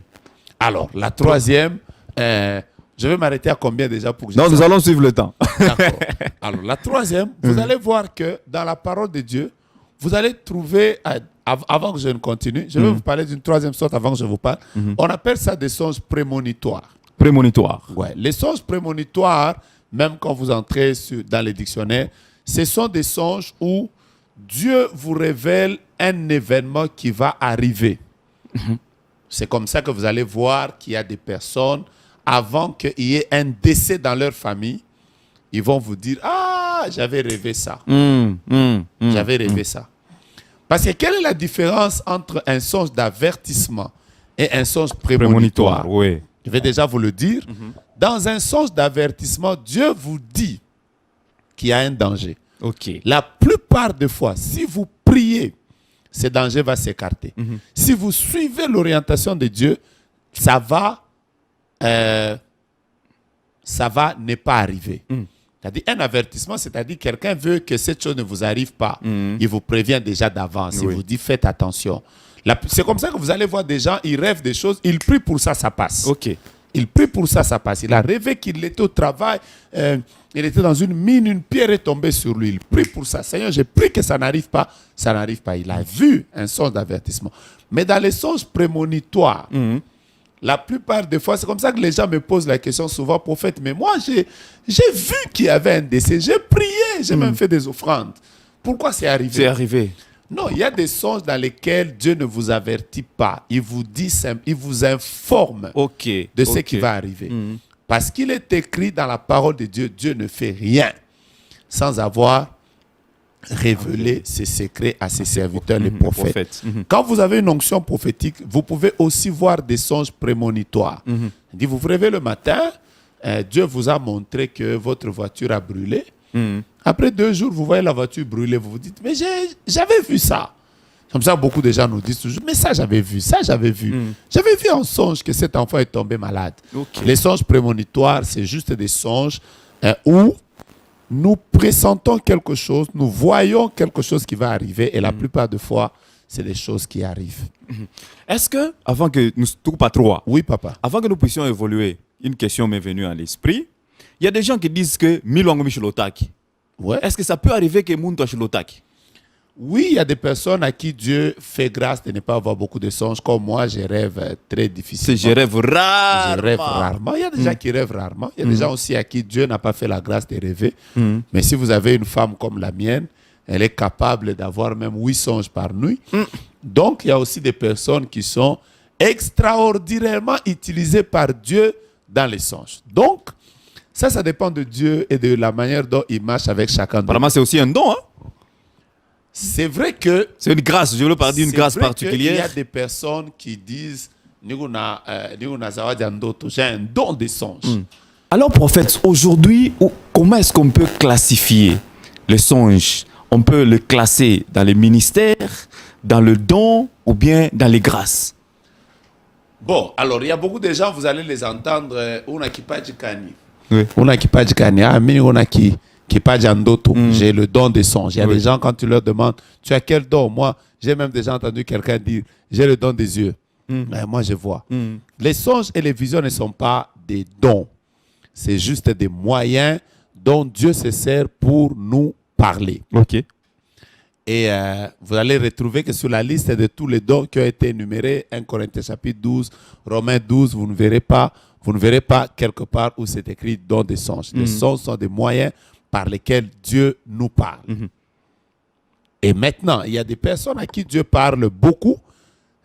Alors, la troisième, je vais m'arrêter à combien déjà pour que je Non, sache? nous allons suivre le temps. D'accord. Alors, la troisième, vous allez voir que dans la parole de Dieu, vous allez trouver, avant que je ne continue, je vais vous parler d'une troisième sorte avant que je vous parle. On appelle ça des songes prémonitoires. Prémonitoire. Ouais. Les songes prémonitoires, même quand vous entrez dans les dictionnaires, ce sont des songes où Dieu vous révèle un événement qui va arriver. C'est comme ça que vous allez voir qu'il y a des personnes, avant qu'il y ait un décès dans leur famille, ils vont vous dire « Ah, j'avais rêvé ça. J'avais rêvé ça. » Parce que quelle est la différence entre un songe d'avertissement et un songe prémonitoire? Oui. Je vais déjà vous le dire. Dans un songe d'avertissement, Dieu vous dit qu'il y a un danger. Ok. La plupart des fois, si vous priez, ce danger va s'écarter. Si vous suivez l'orientation de Dieu, ça va ne pas arriver. C'est-à-dire un avertissement, c'est-à-dire quelqu'un veut que cette chose ne vous arrive pas. Il vous prévient déjà d'avance. Il vous dit faites attention. C'est comme ça que vous allez voir des gens, ils rêvent des choses, ils prient pour ça, ça passe. Ok. Il prie pour ça, ça passe. Il a rêvé qu'il était au travail, il était dans une mine, une pierre est tombée sur lui. Il prie pour ça. Seigneur, je prie que ça n'arrive pas. Ça n'arrive pas. Il a vu un songe d'avertissement. Mais dans les songes prémonitoires, la plupart des fois, c'est comme ça que les gens me posent la question souvent, prophète, mais moi, j'ai vu qu'il y avait un décès. J'ai prié, j'ai même fait des offrandes. Pourquoi c'est arrivé? C'est arrivé. Non, il y a des songes dans lesquels Dieu ne vous avertit pas. Il vous dit, il vous informe de ce qui va arriver. Parce qu'il est écrit dans la parole de Dieu, Dieu ne fait rien sans avoir révélé ses secrets à ses serviteurs, les prophètes. Quand vous avez une onction prophétique, vous pouvez aussi voir des songes prémonitoires. Il dit, vous vous réveillez le matin, Dieu vous a montré que votre voiture a brûlé. Après 2 jours, vous voyez la voiture brûler, vous vous dites, mais j'avais vu ça. Comme ça, beaucoup de gens nous disent toujours, mais ça j'avais vu, ça j'avais vu. J'avais vu en songe que cet enfant est tombé malade. Les songes prémonitoires, c'est juste des songes où nous pressentons quelque chose, nous voyons quelque chose qui va arriver et la plupart des fois, c'est des choses qui arrivent. Est-ce que, avant que nous, tout pas trop, oui papa, avant que nous puissions évoluer, une question m'est venue à l'esprit. Il y a des gens qui disent que Milongo Michilotaki. Ouais. Est-ce que ça peut arriver que Moun Michilotaki? Oui, il y a des personnes à qui Dieu fait grâce de ne pas avoir beaucoup de songes. Comme moi, je rêve très difficilement. Je rêve rarement. Je rêve rarement. Il y a des gens qui rêvent rarement. Il y a des gens aussi à qui Dieu n'a pas fait la grâce de rêver. Mais si vous avez une femme comme la mienne, elle est capable d'avoir même 8 songes par nuit. Donc, il y a aussi des personnes qui sont extraordinairement utilisées par Dieu dans les songes. Donc, ça dépend de Dieu et de la manière dont il marche avec chacun d'eux. Apparemment, c'est aussi un don. Hein? C'est vrai que... C'est une grâce, je veux pas dire une grâce particulière. Il y a des personnes qui disent j'ai un don des songes. Alors, prophète, aujourd'hui, comment est-ce qu'on peut classifier les songes? On peut le classer dans les ministères, dans le don ou bien dans les grâces? Bon, alors, il y a beaucoup de gens, vous allez les entendre, on a qui pas du cani. Oui. On a qui pas du cani, on a qui pas d'andoto. J'ai le don des songes. Il y a des gens, quand tu leur demandes, tu as quel don? Moi, j'ai même déjà entendu quelqu'un dire, j'ai le don des yeux. Mais moi, je vois. Les songes et les visions ne sont pas des dons. C'est juste des moyens dont Dieu se sert pour nous parler. Ok. Et vous allez retrouver que sur la liste de tous les dons qui ont été énumérés, 1 Corinthiens chapitre 12, Romains 12, vous ne verrez pas quelque part où c'est écrit don des songes. Les songes sont des moyens par lesquels Dieu nous parle. Et maintenant, il y a des personnes à qui Dieu parle beaucoup.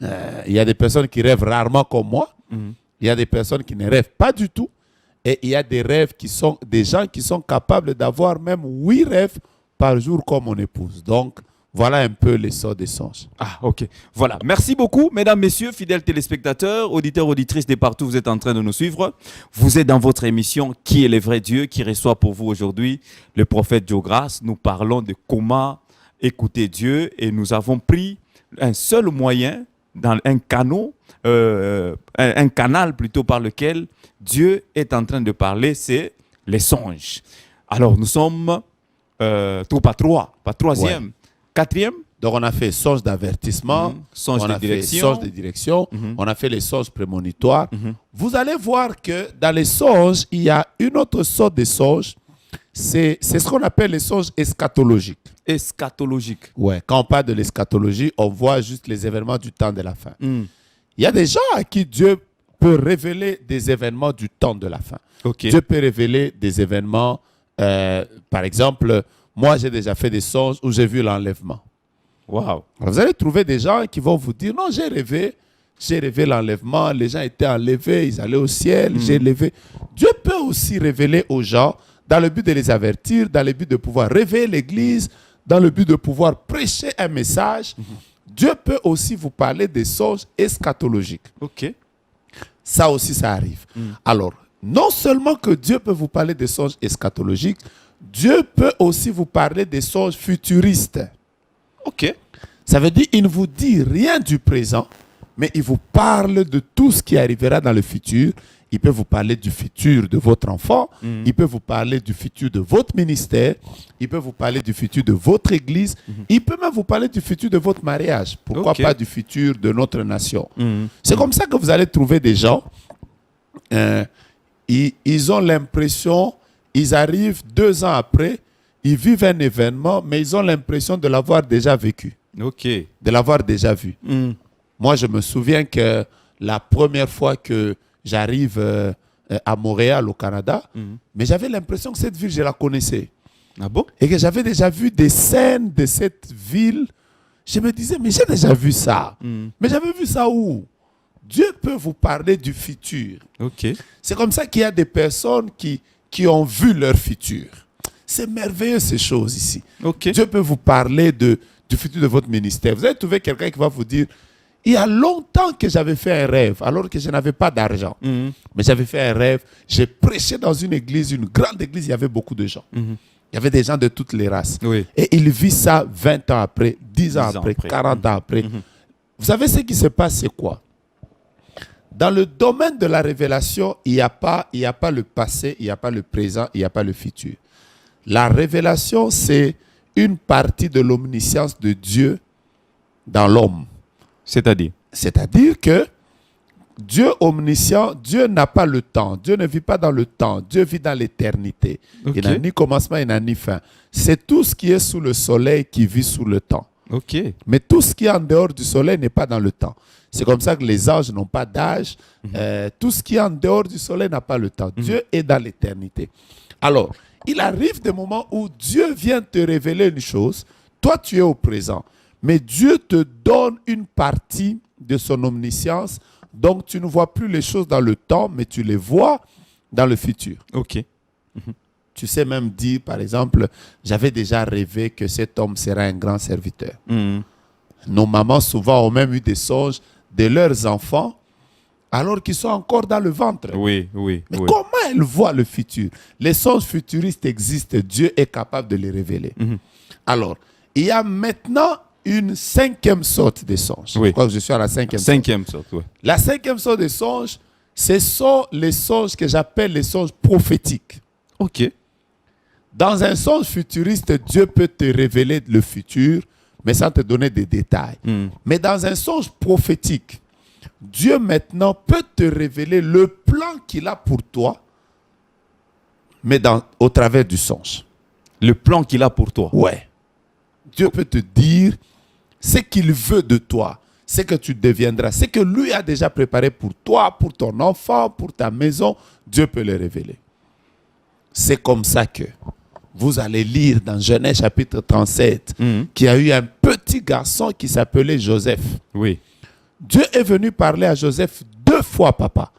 Il y a des personnes qui rêvent rarement comme moi. Il y a des personnes qui ne rêvent pas du tout. Et il y a des rêves qui sont des gens qui sont capables d'avoir même 8 rêves par jour comme mon épouse. Donc, voilà un peu les sorts des songes. Ah, ok. Voilà. Merci beaucoup, mesdames, messieurs, fidèles téléspectateurs, auditeurs, auditrices de partout, vous êtes en train de nous suivre. Vous êtes dans votre émission Qui est le vrai Dieu, qui reçoit pour vous aujourd'hui le prophète Joe Grace. Nous parlons de comment écouter Dieu et nous avons pris un seul moyen dans un canal plutôt par lequel Dieu est en train de parler, c'est les songes. Alors, nous sommes pas troisième. Ouais. 4e. Donc, on a fait songe d'avertissement, songe on de a direction. fait songe de direction, on a fait les songes prémonitoires. Vous allez voir que dans les songes, il y a une autre sorte de songes. C'est ce qu'on appelle les songes eschatologiques. Eschatologique. Ouais, quand on parle de l'eschatologie, on voit juste les événements du temps de la fin. Il y a des gens à qui Dieu peut révéler des événements du temps de la fin. Okay. Dieu peut révéler des événements, par exemple, moi j'ai déjà fait des songes où j'ai vu l'enlèvement. Wow. Vous allez trouver des gens qui vont vous dire, non, j'ai rêvé l'enlèvement, les gens étaient enlevés, ils allaient au ciel, j'ai rêvé. Dieu peut aussi révéler aux gens, dans le but de les avertir, dans le but de pouvoir réveiller l'Église, dans le but de pouvoir prêcher un message, Dieu peut aussi vous parler des songes eschatologiques. Ok. Ça aussi, ça arrive. Alors, non seulement que Dieu peut vous parler des songes eschatologiques, Dieu peut aussi vous parler des songes futuristes. Ok. Ça veut dire qu'il ne vous dit rien du présent, mais il vous parle de tout ce qui arrivera dans le futur. Il peut vous parler du futur de votre enfant. Il peut vous parler du futur de votre ministère. Il peut vous parler du futur de votre église. Il peut même vous parler du futur de votre mariage. Pourquoi pas du futur de notre nation? C'est comme ça que vous allez trouver des gens. Ils ont l'impression, ils arrivent 2 ans après, ils vivent un événement, mais ils ont l'impression de l'avoir déjà vécu. Ok. De l'avoir déjà vu. Moi, je me souviens que la première fois que j'arrive à Montréal, au Canada, mais j'avais l'impression que cette ville, je la connaissais. Ah bon? Et que j'avais déjà vu des scènes de cette ville. Je me disais, mais j'ai déjà vu ça. Mais j'avais vu ça où? Dieu peut vous parler du futur. Ok. C'est comme ça qu'il y a des personnes qui ont vu leur futur. C'est merveilleux ces choses ici. Ok. Dieu peut vous parler du futur de votre ministère. Vous allez trouver quelqu'un qui va vous dire, il y a longtemps que j'avais fait un rêve, alors que je n'avais pas d'argent. Mais j'avais fait un rêve. J'ai prêché dans une église, une grande église, il y avait beaucoup de gens. Il y avait des gens de toutes les races. Oui. Et il vit ça 20 ans après, 10 ans après, 40 ans après. Vous savez ce qui se passe, c'est quoi? Dans le domaine de la révélation, il n'y a pas le passé, il n'y a pas le présent, il n'y a pas le futur. La révélation, c'est une partie de l'omniscience de Dieu dans l'homme. C'est-à-dire? C'est-à-dire que Dieu omniscient, Dieu n'a pas le temps. Dieu ne vit pas dans le temps. Dieu vit dans l'éternité. Ok. Il n'a ni commencement, il n'a ni fin. C'est tout ce qui est sous le soleil qui vit sous le temps. Ok. Mais tout ce qui est en dehors du soleil n'est pas dans le temps. C'est comme ça que les anges n'ont pas d'âge. Tout ce qui est en dehors du soleil n'a pas le temps. Dieu est dans l'éternité. Alors, il arrive des moments où Dieu vient te révéler une chose. Toi, tu es au présent. Mais Dieu te donne une partie de son omniscience. Donc, tu ne vois plus les choses dans le temps, mais tu les vois dans le futur. Ok. Tu sais même dire, par exemple, j'avais déjà rêvé que cet homme sera un grand serviteur. Nos mamans, souvent, ont même eu des songes de leurs enfants alors qu'ils sont encore dans le ventre. Oui, oui. Mais oui. comment elles voient le futur? Les songes futuristes existent. Dieu est capable de les révéler. Alors, il y a maintenant une 5e sorte de songes. Oui. Je crois que je suis à la 5e sorte. 5e sorte, oui. La 5e sorte de songes, ce sont les songes que j'appelle les songes prophétiques. Ok. Dans un songe futuriste, Dieu peut te révéler le futur, mais sans te donner des détails. Mais dans un songe prophétique, Dieu maintenant peut te révéler le plan qu'il a pour toi, mais au travers du songe. Le plan qu'il a pour toi. Ouais. Dieu peut te dire ce qu'il veut de toi, ce que tu deviendras, ce que lui a déjà préparé pour toi, pour ton enfant, pour ta maison. Dieu peut le révéler. C'est comme ça que vous allez lire dans Genèse chapitre 37 qu'il y a eu un petit garçon qui s'appelait Joseph. Oui. Dieu est venu parler à Joseph 2 fois, papa.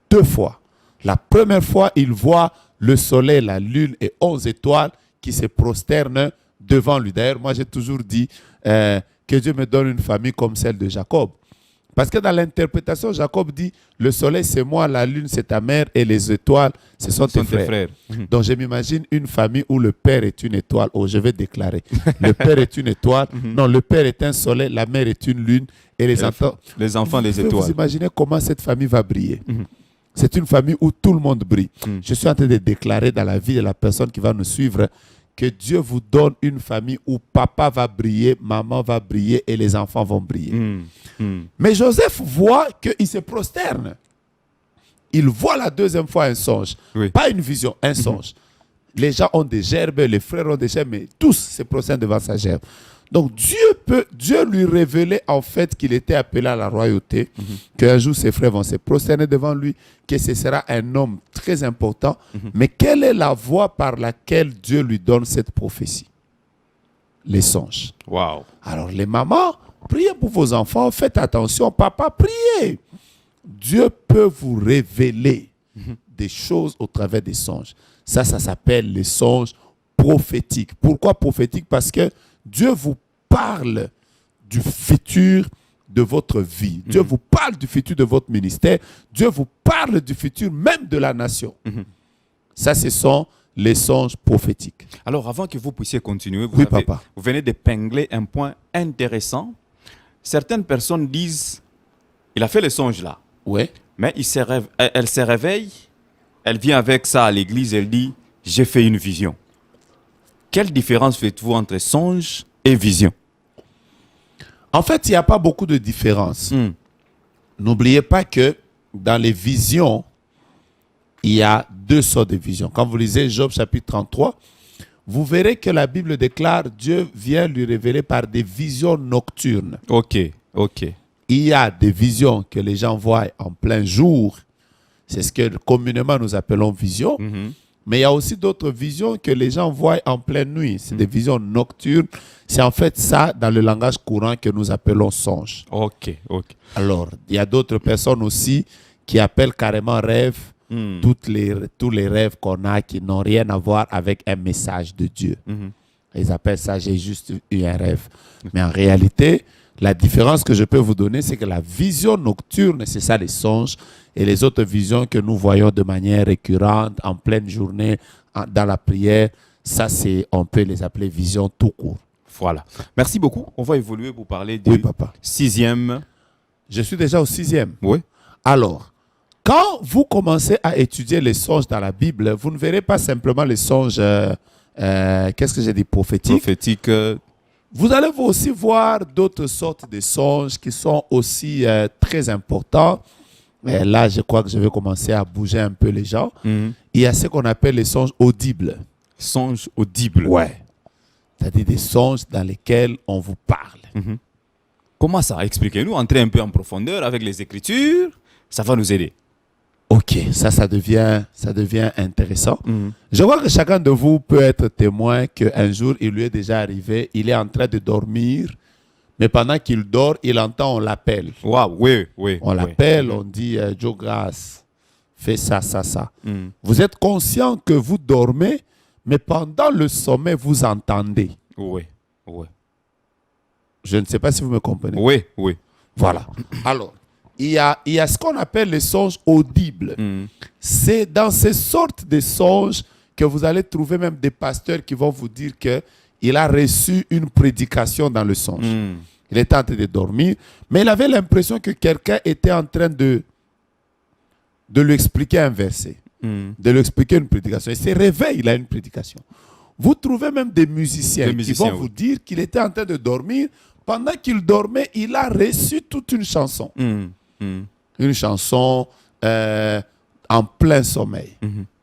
2 fois. La première fois, il voit le soleil, la lune et 11 étoiles qui se prosternent devant lui. D'ailleurs, moi, j'ai toujours dit que Dieu me donne une famille comme celle de Jacob. Parce que dans l'interprétation, Jacob dit, le soleil, c'est moi, la lune, c'est ta mère, et les étoiles, ce sont tes frères. Donc, je m'imagine une famille où le père est une étoile. Oh, je vais déclarer. Le père est une étoile. Non, le père est un soleil, la mère est une lune, et les enfants, les étoiles. Vous imaginez comment cette famille va briller. C'est une famille où tout le monde brille. Je suis en train de déclarer dans la vie de la personne qui va nous suivre que Dieu vous donne une famille où papa va briller, maman va briller et les enfants vont briller. Mais Joseph voit qu'il se prosterne. Il voit la 2e fois un songe. Oui. Pas une vision, un songe. Les gens ont des gerbes, les frères ont des gerbes, mais tous se prosternent devant sa gerbe. Donc Dieu lui révélait en fait qu'il était appelé à la royauté, qu'un jour ses frères vont se prosterner devant lui, que ce sera un homme très important. Mais quelle est la voie par laquelle Dieu lui donne cette prophétie? Les songes. Wow. Alors les mamans, priez pour vos enfants, faites attention, papa, priez. Dieu peut vous révéler des choses au travers des songes. Ça s'appelle les songes prophétique. Pourquoi prophétique? Parce que Dieu vous parle du futur de votre vie. Dieu vous parle du futur de votre ministère. Dieu vous parle du futur même de la nation. Ça, ce sont les songes prophétiques. Alors, avant que vous puissiez continuer, Oui, papa. vous venez d'épingler un point intéressant. Certaines personnes disent, il a fait le songe là, Oui. mais elle se réveille, elle vient avec ça à l'église, elle dit, j'ai fait une vision. Quelle différence faites-vous entre songe et vision? En fait, il n'y a pas beaucoup de différence. N'oubliez pas que dans les visions, il y a deux sortes de visions. Quand vous lisez Job chapitre 33, vous verrez que la Bible déclare Dieu vient lui révéler par des visions nocturnes. Ok. Il y a des visions que les gens voient en plein jour. C'est ce que communément nous appelons visions. Mais il y a aussi d'autres visions que les gens voient en pleine nuit. C'est des visions nocturnes. C'est en fait ça, dans le langage courant, que nous appelons songe. Ok. Alors, il y a d'autres personnes aussi qui appellent carrément rêve tous les rêves qu'on a qui n'ont rien à voir avec un message de Dieu. Ils appellent ça, j'ai juste eu un rêve. Mais en réalité, la différence que je peux vous donner, c'est que la vision nocturne, c'est ça les songes, et les autres visions que nous voyons de manière récurrente, en pleine journée, dans la prière, ça, on peut les appeler visions tout court. Voilà. Merci beaucoup. On va évoluer pour parler du Oui, papa. 6e. Je suis déjà au 6e. Oui. Alors, quand vous commencez à étudier les songes dans la Bible, vous ne verrez pas simplement les songes, qu'est-ce que j'ai dit, prophétiques. Prophétique. Vous allez aussi voir d'autres sortes de songes qui sont aussi très importants. Et là, je crois que je vais commencer à bouger un peu les gens. Il y a ce qu'on appelle les songes audibles. Songes audibles. Ouais. C'est-à-dire des songes dans lesquels on vous parle. Comment ça? Expliquez-nous. Entrez un peu en profondeur avec les Écritures. Ça va nous aider. Ok, ça devient intéressant. Je vois que chacun de vous peut être témoin qu'un jour, il lui est déjà arrivé, il est en train de dormir, mais pendant qu'il dort, il entend, on l'appelle. Waouh, oui. On l'appelle, on dit, Joe Grace, fais ça. Vous êtes conscient que vous dormez, mais pendant le sommeil, vous entendez. Oui. Je ne sais pas si vous me comprenez. Oui. Voilà. Alors, il y a ce qu'on appelle les songes audibles. C'est dans ces sortes de songes que vous allez trouver même des pasteurs qui vont vous dire qu'il a reçu une prédication dans le songe. Il était en train de dormir, mais il avait l'impression que quelqu'un était en train de lui expliquer un verset, de lui expliquer une prédication. Il se réveille, il a une prédication. Vous trouvez même des musiciens qui vont vous dire qu'il était en train de dormir. Pendant qu'il dormait, il a reçu toute une chanson. Une chanson en plein sommeil.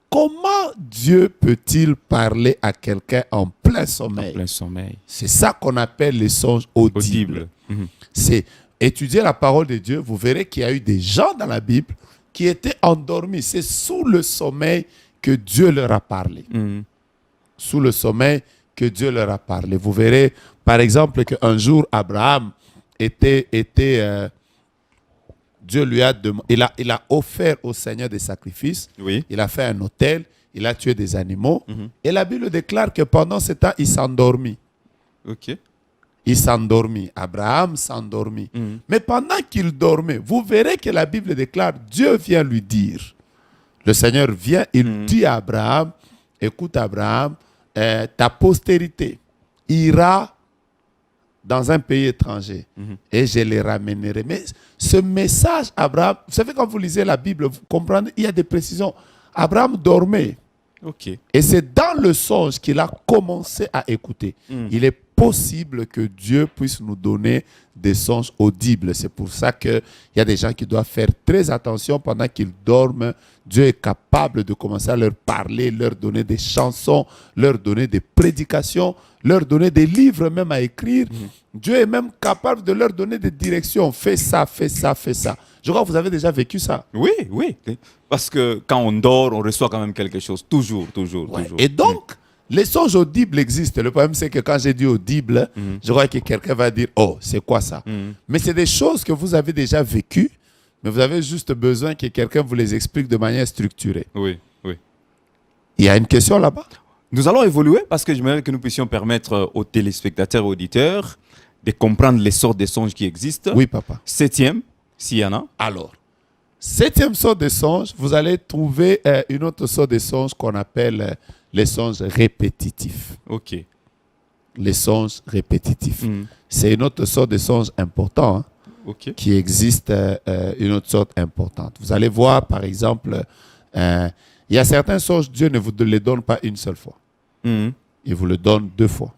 Comment Dieu peut-il parler à quelqu'un en plein sommeil? C'est ça qu'on appelle les songes audibles. C'est étudier la parole de Dieu. Vous verrez qu'il y a eu des gens dans la Bible qui étaient endormis. C'est sous le sommeil que Dieu leur a parlé. Sous le sommeil que Dieu leur a parlé. Vous verrez, par exemple, qu'un jour, Abraham Dieu lui a demandé, il a offert au Seigneur des sacrifices. Oui. Il a fait un autel, il a tué des animaux. Et la Bible déclare que pendant ce temps, il s'endormit. Ok. Il s'endormit. Abraham s'endormit. Mais pendant qu'il dormait, vous verrez que la Bible déclare, Dieu vient lui dire. Le Seigneur vient, il dit à Abraham, écoute Abraham, ta postérité ira dans un pays étranger et je les ramènerai. Mais ce message, Abraham, vous savez, quand vous lisez la Bible, vous comprenez, il y a des précisions. Abraham dormait. Ok. Et c'est dans le songe qu'il a commencé à écouter. Il est possible que Dieu puisse nous donner des songes audibles. C'est pour ça qu'il y a des gens qui doivent faire très attention pendant qu'ils dorment. Dieu est capable de commencer à leur parler, leur donner des chansons, leur donner des prédications, leur donner des livres même à écrire. Dieu est même capable de leur donner des directions. Fais ça, fais ça, fais ça. Je crois que vous avez déjà vécu ça. Oui. Parce que quand on dort, on reçoit quand même quelque chose. Toujours. Et donc, les songes audibles existent. Le problème, c'est que quand j'ai dit audible, je crois que quelqu'un va dire, oh, c'est quoi ça? Mais c'est des choses que vous avez déjà vécues, mais vous avez juste besoin que quelqu'un vous les explique de manière structurée. Oui. Il y a une question là-bas? Nous allons évoluer parce que j'aimerais que nous puissions permettre aux téléspectateurs et auditeurs de comprendre les sortes de songes qui existent. Oui, papa. 7e, s'il y en a. Alors, 7e sorte de songe, vous allez trouver une autre sorte de songe qu'on appelle les songes répétitifs. OK. Les songes répétitifs. Mm. C'est une autre sorte de songe important, hein, OK. qui existe, une autre sorte importante. Vous allez voir, par exemple, il y a certains songes, Dieu ne vous les donne pas une seule fois. Mm. Il vous le donne 2 fois.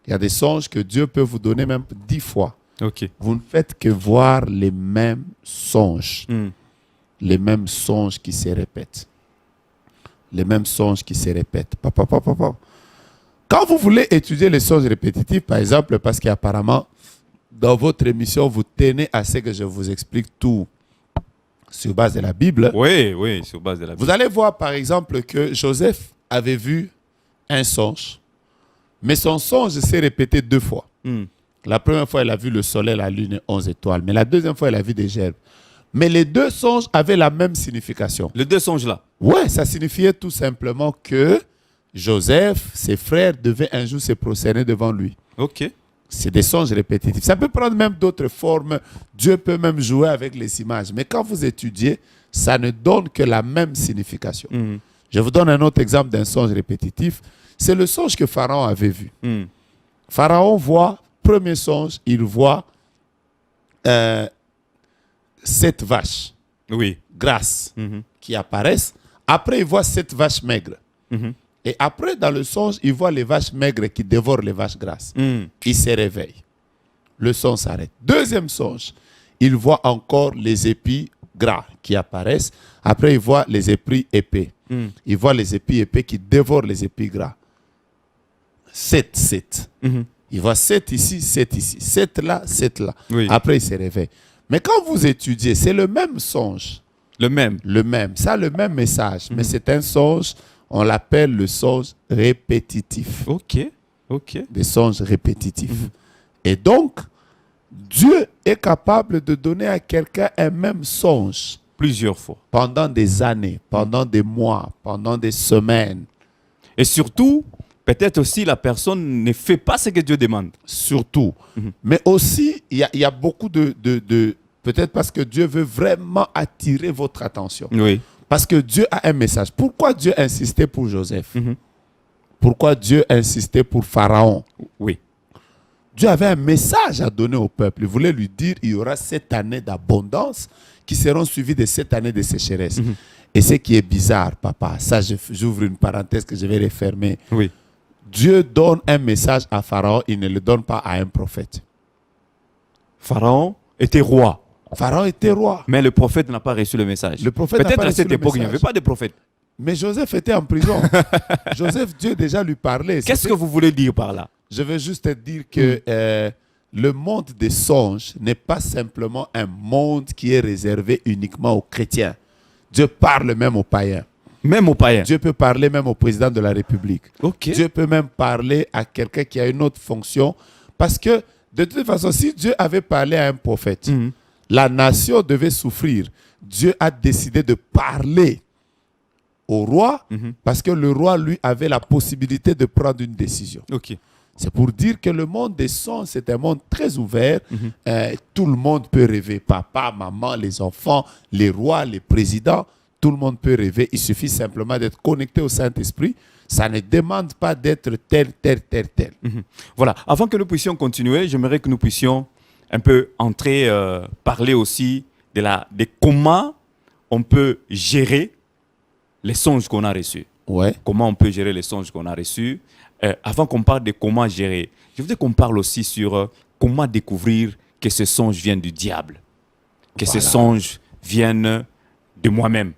Il y a des songes que Dieu peut vous donner même 10 fois. OK. Vous ne faites que voir les mêmes songes. Mm. Les mêmes songes qui se répètent. Les mêmes songes qui se répètent. Papa. Quand vous voulez étudier les songes répétitifs, par exemple, parce qu'apparemment, dans votre émission, vous tenez à ce que je vous explique tout sur base de la Bible. Oui, sur base de la Bible. Vous allez voir, par exemple, que Joseph avait vu un songe, mais son songe s'est répété 2 fois. Mm. La première fois, il a vu le soleil, la lune et 11 étoiles. Mais la deuxième fois, il a vu des gerbes. Mais les 2 songes avaient la même signification. Les 2 songes là. Ouais, ça signifiait tout simplement que Joseph, ses frères, devaient un jour se prosterner devant lui. OK. C'est des songes répétitifs. Ça peut prendre même d'autres formes. Dieu peut même jouer avec les images. Mais quand vous étudiez, ça ne donne que la même signification. Mm. Je vous donne un autre exemple d'un songe répétitif. C'est le songe que Pharaon avait vu. Mm. Pharaon voit, premier songe, il voit 7 vaches Oui. grasses Mhm. qui apparaissent. Après, il voit 7 vaches maigres. Mhm. Et après, dans le songe, il voit les vaches maigres qui dévorent les vaches grasses. Mm. Il se réveille. Le songe s'arrête. Deuxième songe, il voit encore les épis gras qui apparaissent. Après, il voit les épis épais. Mm. Il voit les épis épais qui dévorent les épis gras. 7. Mhm. Il voit 7 ici, 7 ici. 7 là, 7 là. Oui. Après, il se réveille. Mais quand vous étudiez, c'est le même songe. Le même. Le même. Ça a le même message. Mais c'est un songe, on l'appelle le songe répétitif. OK. Des songes répétitifs. Et donc, Dieu est capable de donner à quelqu'un un même songe Plusieurs fois. pendant des années, pendant des mois, pendant des semaines. Et surtout, peut-être aussi la personne ne fait pas ce que Dieu demande. Surtout. Mais aussi, il y a beaucoup de peut-être parce que Dieu veut vraiment attirer votre attention. Oui. Parce que Dieu a un message. Pourquoi Dieu insistait pour Joseph? Mhm. Pourquoi Dieu insistait pour Pharaon? Oui. Dieu avait un message à donner au peuple. Il voulait lui dire il y aura 7 années d'abondance qui seront suivies de 7 années de sécheresse. Et ce qui est bizarre, papa, ça j'ouvre une parenthèse que je vais refermer. Oui. Dieu donne un message à Pharaon, il ne le donne pas à un prophète. Pharaon était roi, Pharaon était roi. mais le prophète n'a pas reçu le message. Le prophète n'a Peut-être pas à reçu cette le époque, il n'y message. avait pas de prophète. Mais Joseph était en prison. Joseph, Dieu déjà lui parlait. Qu'est-ce que vous voulez dire par là? Je veux juste te dire que le monde des songes n'est pas simplement un monde qui est réservé uniquement aux chrétiens. Dieu parle même aux païens. Même aux païens. Dieu peut parler même au président de la République. OK. Dieu peut même parler à quelqu'un qui a une autre fonction. Parce que, de toute façon, si Dieu avait parlé à un prophète, Mhm. la nation devait souffrir. Dieu a décidé de parler au roi parce que le roi, lui, avait la possibilité de prendre une décision. OK. C'est pour dire que le monde des sons, c'est un monde très ouvert. Tout le monde peut rêver. Papa, maman, les enfants, les rois, les présidents, tout le monde peut rêver. Il suffit simplement d'être connecté au Saint-Esprit. Ça ne demande pas d'être tel. Voilà. Avant que nous puissions continuer, j'aimerais que nous puissions un peu entrer, parler aussi de comment on peut gérer les songes qu'on a reçus. Ouais. Comment on peut gérer les songes qu'on a reçus. Avant qu'on parle de comment gérer, je voudrais qu'on parle aussi sur comment découvrir que ces songes viennent du diable, que ces songes viennent de moi-même.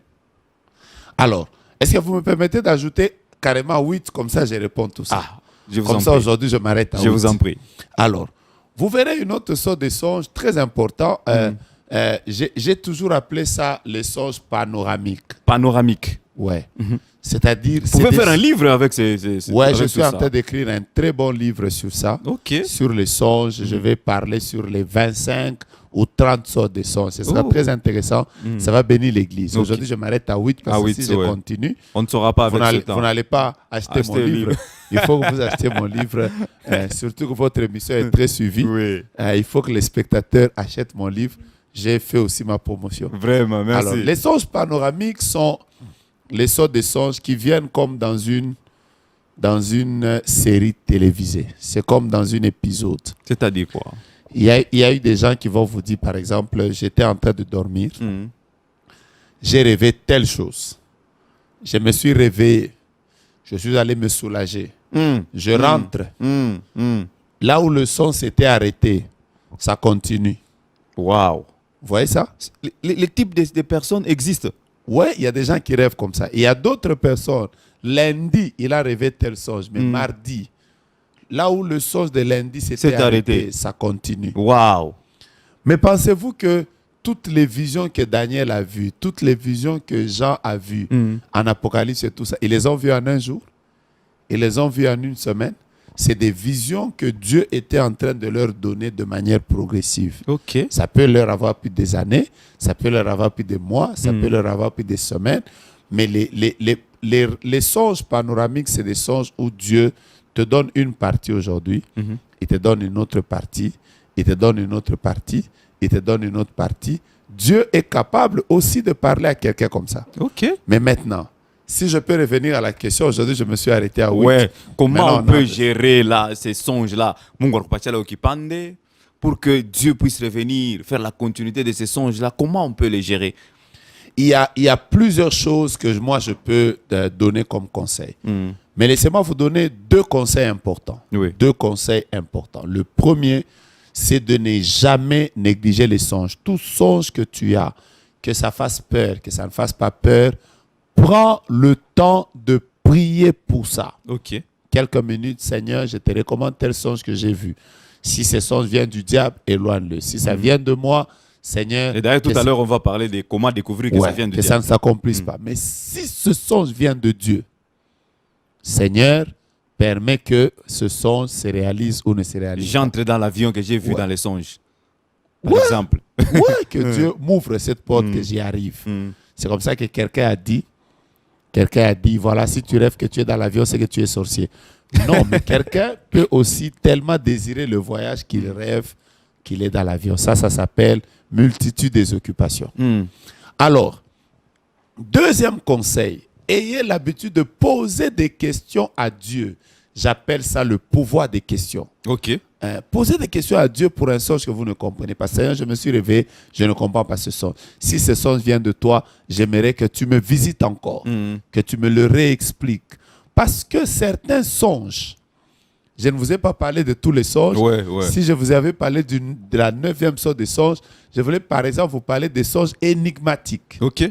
Alors, est-ce que vous me permettez d'ajouter carrément 8, comme ça je réponds tout ça. Ah, je vous Comme en ça prie. aujourd'hui je m'arrête à 8. Je vous en prie. Alors, vous verrez une autre sorte de songe très important. J'ai toujours appelé ça les songes panoramiques. Panoramique. Ouais. C'est-à-dire... Vous pouvez faire un livre avec ces Ouais, avec je tout suis en ça. train d'écrire un très bon livre sur ça. OK. Sur les songes, je vais parler sur les 25 ou 30 sortes de songes. Ce sera très intéressant. Ça va bénir l'église. Ok. Aujourd'hui, je m'arrête à 8 parce que si je continue, on ne saura pas avec ce temps. vous n'allez pas acheter mon livre. Il faut que vous achetiez mon livre. Surtout que votre émission est très suivie. Oui. Il faut que les spectateurs achètent mon livre. J'ai fait aussi ma promotion. Vraiment, merci. Alors, les songes panoramiques sont les sortes de songes qui viennent comme dans une série télévisée. C'est comme dans un épisode. C'est-à-dire quoi? Il y a eu des gens qui vont vous dire, par exemple, j'étais en train de dormir. J'ai rêvé telle chose. Je me suis réveillé. Je suis allé me soulager. Je rentre. Là où le son s'était arrêté, ça continue. Waouh. Vous voyez ça? Les types de personnes existent. Oui, il y a des gens qui rêvent comme ça. Il y a d'autres personnes. Lundi, il a rêvé tel songe, mais mardi, là où le songe de lundi s'était arrêté, ça continue. Waouh. Mais pensez-vous que toutes les visions que Daniel a vues, toutes les visions que Jean a vues en Apocalypse et tout ça, ils les ont vues en un jour? Ils les ont vues en une semaine? C'est des visions que Dieu était en train de leur donner de manière progressive. Ok. Ça peut leur avoir pris des années, ça peut leur avoir pris des mois, ça peut leur avoir pris des semaines. Mais les songes panoramiques, c'est des songes où Dieu te donne une partie aujourd'hui, il te donne une autre partie, il te donne une autre partie, il te donne une autre partie. Dieu est capable aussi de parler à quelqu'un comme ça. Ok. Mais maintenant, si je peux revenir à la question, aujourd'hui, je me suis arrêté à 8. Ouais. Comment on peut gérer là, ces songes-là pour que Dieu puisse revenir, faire la continuité de ces songes-là? Comment on peut les gérer? Il y a plusieurs choses que moi, je peux donner comme conseil. Mais laissez-moi vous donner 2 conseils importants. Oui. 2 conseils importants. Le premier, c'est de ne jamais négliger les songes. Tout songe que tu as, que ça fasse peur, que ça ne fasse pas peur, prends le temps de prier pour ça. Ok. Quelques minutes, Seigneur, je te recommande tel songe que j'ai vu. Si ce songe vient du diable, éloigne-le. Si ça vient de moi, Seigneur... Et d'ailleurs, tout à l'heure, on va parler de comment découvrir que ça vient de Dieu. Que ça ne s'accomplisse pas. Mais si ce songe vient de Dieu, Seigneur, permet que ce songe se réalise ou ne se réalise pas. J'entre dans l'avion que j'ai vu dans les songes, par exemple. Oui, que Dieu m'ouvre cette porte, que j'y arrive. C'est comme ça que quelqu'un a dit, voilà, si tu rêves que tu es dans l'avion, c'est que tu es sorcier. Non, mais quelqu'un peut aussi tellement désirer le voyage qu'il rêve qu'il est dans l'avion. Ça s'appelle multitude des occupations. Alors, deuxième conseil, ayez l'habitude de poser des questions à Dieu. J'appelle ça le pouvoir des questions. Ok. Posez des questions à Dieu pour un songe que vous ne comprenez pas. Seigneur, je me suis réveillé, je ne comprends pas ce songe. Si ce songe vient de toi, j'aimerais que tu me visites encore, que tu me le réexpliques. Parce que certains songes, je ne vous ai pas parlé de tous les songes. Si je vous avais parlé de la 9e sorte de songes, je voulais par exemple vous parler des songes énigmatiques. Ok.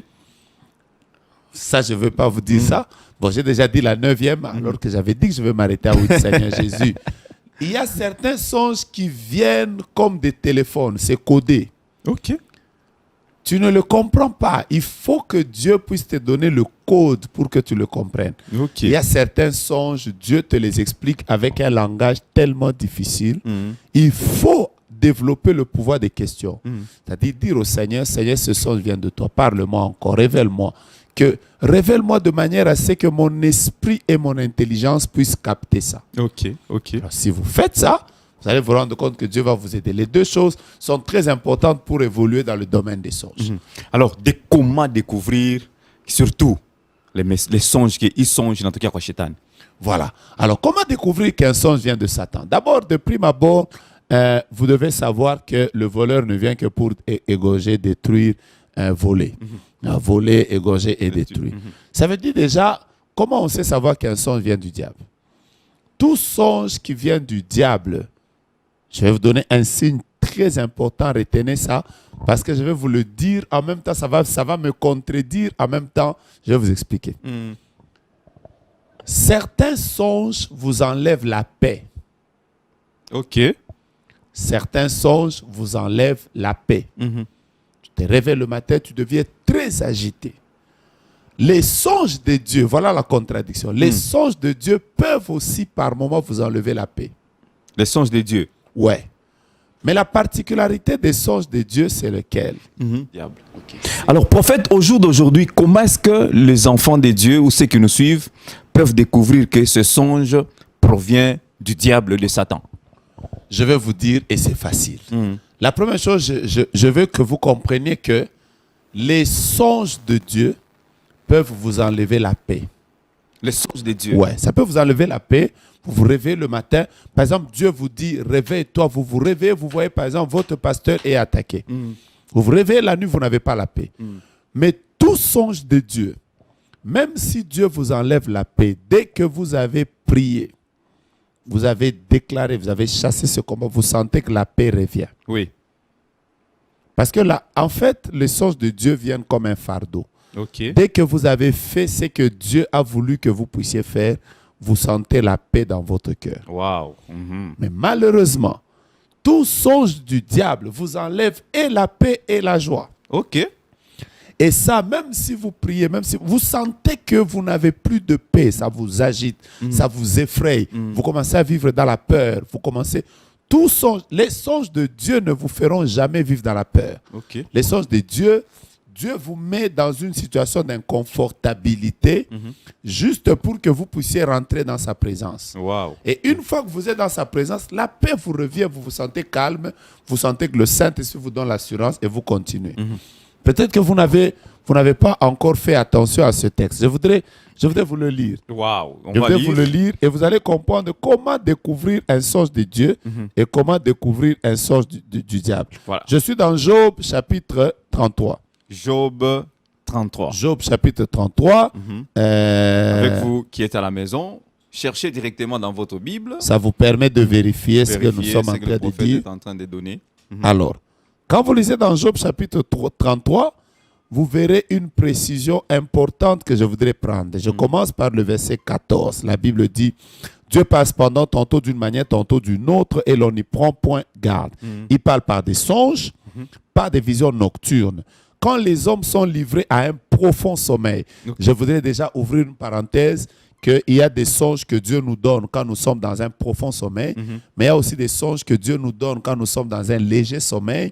Ça, je ne veux pas vous dire ça. Bon, j'ai déjà dit la 9e, alors que j'avais dit que je vais m'arrêter à 8, Seigneur Jésus. Il y a certains songes qui viennent comme des téléphones, c'est codé. Ok. Tu ne le comprends pas. Il faut que Dieu puisse te donner le code pour que tu le comprennes. Ok. Il y a certains songes, Dieu te les explique avec un langage tellement difficile. Il faut développer le pouvoir des questions. C'est-à-dire dire au Seigneur, Seigneur, ce songe vient de toi. Parle-moi encore, révèle-moi. Révèle-moi de manière à ce que mon esprit et mon intelligence puissent capter ça. Ok, ok. Alors, si vous faites ça, vous allez vous rendre compte que Dieu va vous aider. Les 2 choses sont très importantes pour évoluer dans le domaine des songes. Alors, comment découvrir surtout les songes qu'ils songent dans tout cas quoi Satan? Voilà. Alors, comment découvrir qu'un songe vient de Satan? D'abord, de prime abord, vous devez savoir que le voleur ne vient que pour égorger, détruire, voler. Voler, égorger et détruire. Ça veut dire déjà, comment on sait savoir qu'un songe vient du diable? Tout songe qui vient du diable, je vais vous donner un signe très important, retenez ça, parce que je vais vous le dire, en même temps, ça va me contredire, en même temps, je vais vous expliquer. Certains songes vous enlèvent la paix. Ok. Certains songes vous enlèvent la paix. Tu te réveilles le matin, tu deviens très agité. Les songes de Dieu, voilà la contradiction. Les songes de Dieu peuvent aussi par moments vous enlever la paix. Les songes de Dieu. Ouais. Mais la particularité des songes de Dieu, c'est lequel? Diable. Alors, prophète, au jour d'aujourd'hui, comment est-ce que les enfants de Dieu ou ceux qui nous suivent peuvent découvrir que ce songe provient du diable, de Satan? Je vais vous dire, et c'est facile. La première chose, je veux que vous compreniez que les songes de Dieu peuvent vous enlever la paix. Les songes de Dieu. Ouais, ça peut vous enlever la paix. Vous vous réveillez le matin. Par exemple, Dieu vous dit, réveille-toi. Vous vous réveillez, vous voyez par exemple, votre pasteur est attaqué. Vous vous réveillez la nuit, vous n'avez pas la paix. Mais tout songe de Dieu, même si Dieu vous enlève la paix, dès que vous avez prié, vous avez déclaré, vous avez chassé ce combat, vous sentez que la paix revient. Oui. Parce que là, en fait, les songes de Dieu viennent comme un fardeau. Ok. Dès que vous avez fait ce que Dieu a voulu que vous puissiez faire, vous sentez la paix dans votre cœur. Wow. Mais malheureusement, tout songe du diable vous enlève et la paix et la joie. Ok. Et ça, même si vous priez, même si vous sentez que vous n'avez plus de paix, ça vous agite, ça vous effraie, vous commencez à vivre dans la peur, vous commencez... les songes de Dieu ne vous feront jamais vivre dans la peur. Ok. Les songes de Dieu, Dieu vous met dans une situation d'inconfortabilité juste pour que vous puissiez rentrer dans sa présence. Wow. Et une fois que vous êtes dans sa présence, la paix vous revient, vous vous sentez calme, vous sentez que le Saint-Esprit vous donne l'assurance et vous continuez. Peut-être que vous n'avez pas encore fait attention à ce texte. Je voudrais vous le lire. Wow. Je voudrais vous le lire et vous allez comprendre comment découvrir un songe de Dieu et comment découvrir un songe du diable. Voilà. Je suis dans Job chapitre 33. Job 33. Job chapitre 33. Avec vous qui êtes à la maison, cherchez directement dans votre Bible. Ça vous permet de vérifier ce que nous sommes en ce que train le de prophète dire. est en train de donner. Alors, quand vous lisez dans Job chapitre 33, vous verrez une précision importante que je voudrais prendre. Je commence par le verset 14. La Bible dit, Dieu parle cependant tantôt d'une manière, tantôt d'une autre, et l'on n'y prend point garde. Il parle par des songes, par des visions nocturnes. Quand les hommes sont livrés à un profond sommeil, je voudrais déjà ouvrir une parenthèse, qu'il y a des songes que Dieu nous donne quand nous sommes dans un profond sommeil, mais il y a aussi des songes que Dieu nous donne quand nous sommes dans un léger sommeil.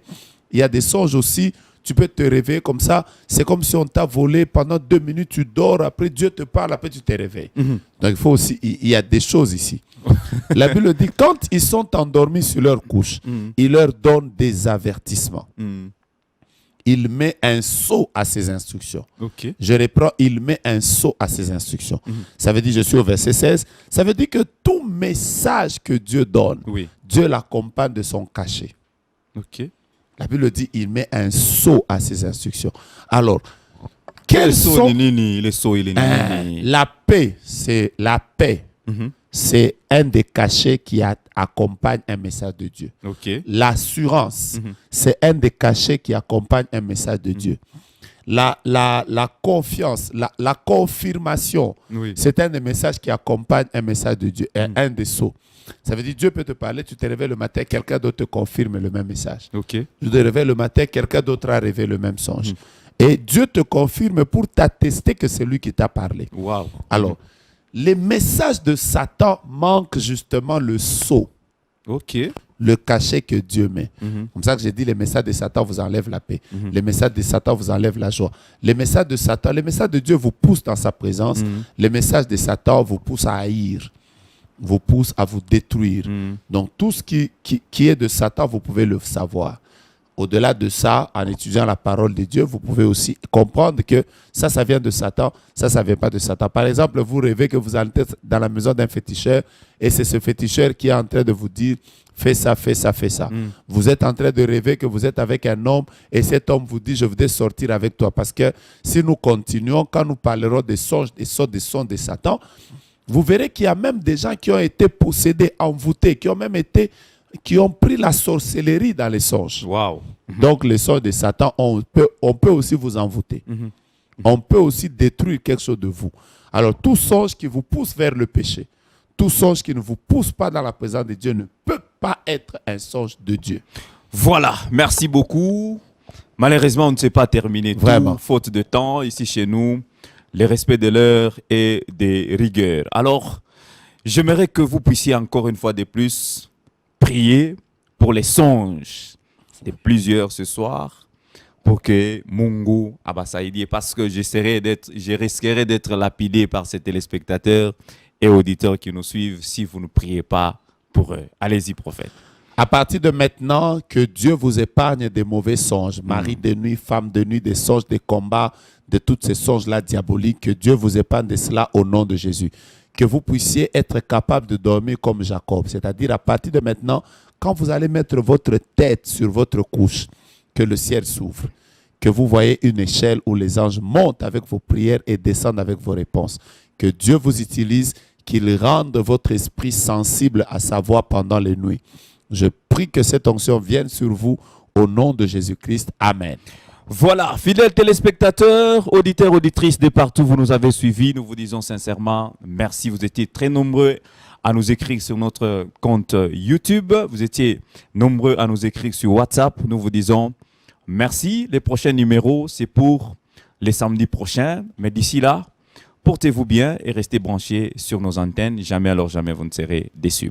Il y a des songes aussi, tu peux te réveiller comme ça, c'est comme si on t'a volé pendant 2 minutes, tu dors, après Dieu te parle, après tu te réveilles. Donc il faut aussi, il y a des choses ici. La Bible dit, quand ils sont endormis sur leur couche, il leur donne des avertissements. Il met un sceau à ses instructions. Ok. Je reprends, il met un sceau à ses instructions. Ça veut dire, je suis au verset 16, ça veut dire que tout message que Dieu donne, Dieu l'accompagne de son cachet. Ok. La Bible dit, il met un sceau à ses instructions. Alors, Quel sont... sceau les sceaux et les nini? La paix, c'est la paix. C'est un des cachets qui accompagne un message de Dieu. Ok. L'assurance, c'est un des cachets qui accompagne un message de Dieu. La confiance, la confirmation, c'est un des messages qui accompagne un message de Dieu, un des sceaux. Ça veut dire Dieu peut te parler, tu te réveilles le matin, quelqu'un d'autre te confirme le même message. Ok. Tu te réveilles le matin, quelqu'un d'autre a rêvé le même songe. Et Dieu te confirme pour t'attester que c'est lui qui t'a parlé. Wow. Alors, les messages de Satan manquent justement le sceau, le cachet que Dieu met. Comme ça que j'ai dit, les messages de Satan vous enlèvent la paix. Les messages de Satan vous enlèvent la joie. Les messages de Satan, les messages de Dieu vous poussent dans sa présence. Les messages de Satan vous poussent à haïr, vous poussent à vous détruire. Donc tout ce qui est de Satan, vous pouvez le savoir. Au-delà de ça, en étudiant la parole de Dieu, vous pouvez aussi comprendre que ça vient de Satan, ça ne vient pas de Satan. Par exemple, vous rêvez que vous allez être dans la maison d'un féticheur et c'est ce féticheur qui est en train de vous dire « fais ça, fais ça, fais ça ». Vous êtes en train de rêver que vous êtes avec un homme et cet homme vous dit « je voudrais sortir avec toi ». Parce que si nous continuons, quand nous parlerons des songes, des sons de Satan, vous verrez qu'il y a même des gens qui ont été possédés, envoûtés, qui ont pris la sorcellerie dans les songes. Wow. Donc, les songes de Satan, on peut aussi vous envoûter. On peut aussi détruire quelque chose de vous. Alors, tout songe qui vous pousse vers le péché, tout songe qui ne vous pousse pas dans la présence de Dieu ne peut pas être un songe de Dieu. Voilà, merci beaucoup. Malheureusement, on ne s'est pas terminé Vraiment. tout, faute de temps ici chez nous, le respect de l'heure et des rigueurs. Alors, j'aimerais que vous puissiez encore une fois de plus prier pour les songes de plusieurs ce soir pour que Mungu abasaidie, parce que je risquerais d'être lapidé par ces téléspectateurs et auditeurs qui nous suivent si vous ne priez pas pour eux. Allez-y, prophète. À partir de maintenant, que Dieu vous épargne des mauvais songes, mari de nuit, femme de nuit, des songes, des combats, de toutes ces songes-là diaboliques. Que Dieu vous épargne de cela au nom de Jésus. Que vous puissiez être capable de dormir comme Jacob. C'est-à-dire, à partir de maintenant, quand vous allez mettre votre tête sur votre couche, que le ciel s'ouvre, que vous voyez une échelle où les anges montent avec vos prières et descendent avec vos réponses. Que Dieu vous utilise, qu'il rende votre esprit sensible à sa voix pendant les nuits. Je prie que cette onction vienne sur vous au nom de Jésus-Christ. Amen. Voilà, fidèles téléspectateurs, auditeurs, auditrices de partout, vous nous avez suivis. Nous vous disons sincèrement merci. Vous étiez très nombreux à nous écrire sur notre compte YouTube. Vous étiez nombreux à nous écrire sur WhatsApp. Nous vous disons merci. Les prochains numéros, c'est pour les samedis prochains. Mais d'ici là, portez-vous bien et restez branchés sur nos antennes. Jamais alors jamais vous ne serez déçus.